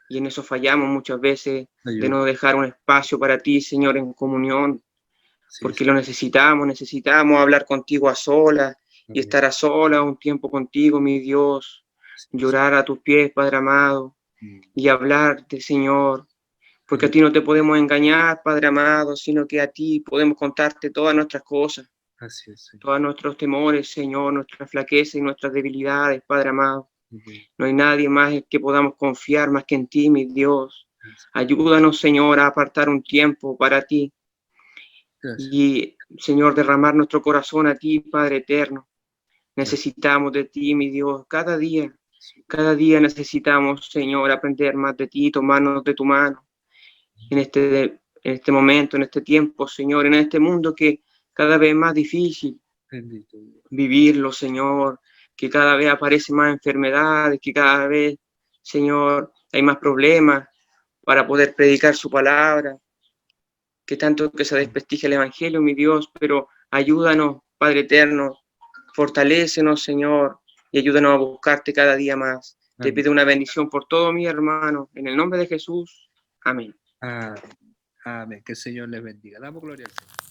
y en eso fallamos muchas veces, de no dejar un espacio para ti, Señor, en comunión, porque lo necesitamos hablar contigo a solas y estar a solas un tiempo contigo, mi Dios, llorar a tus pies, Padre amado, y hablarte, Señor, porque a ti no te podemos engañar, Padre amado, sino que a ti podemos contarte todas nuestras cosas, todos nuestros temores, Señor, nuestras flaquezas y nuestras debilidades, Padre amado. No hay nadie más en que podamos confiar más que en ti, mi Dios. Ayúdanos, Señor, a apartar un tiempo para ti. Y, Señor, derramar nuestro corazón a ti, Padre eterno. Necesitamos de ti, mi Dios, cada día necesitamos, Señor, aprender más de ti, tomarnos de tu mano. En este momento, en este tiempo, Señor, en este mundo que cada vez es más difícil vivirlo, Señor, que cada vez aparecen más enfermedades, que cada vez, Señor, hay más problemas para poder predicar su palabra, que tanto que se desprestigia el Evangelio, mi Dios, pero ayúdanos, Padre eterno, fortalécenos, Señor, y ayúdanos a buscarte cada día más. Te pido una bendición por todos mis hermanos, en el nombre de Jesús. Amén. Amén. Que el Señor les bendiga. Damos gloria al Señor.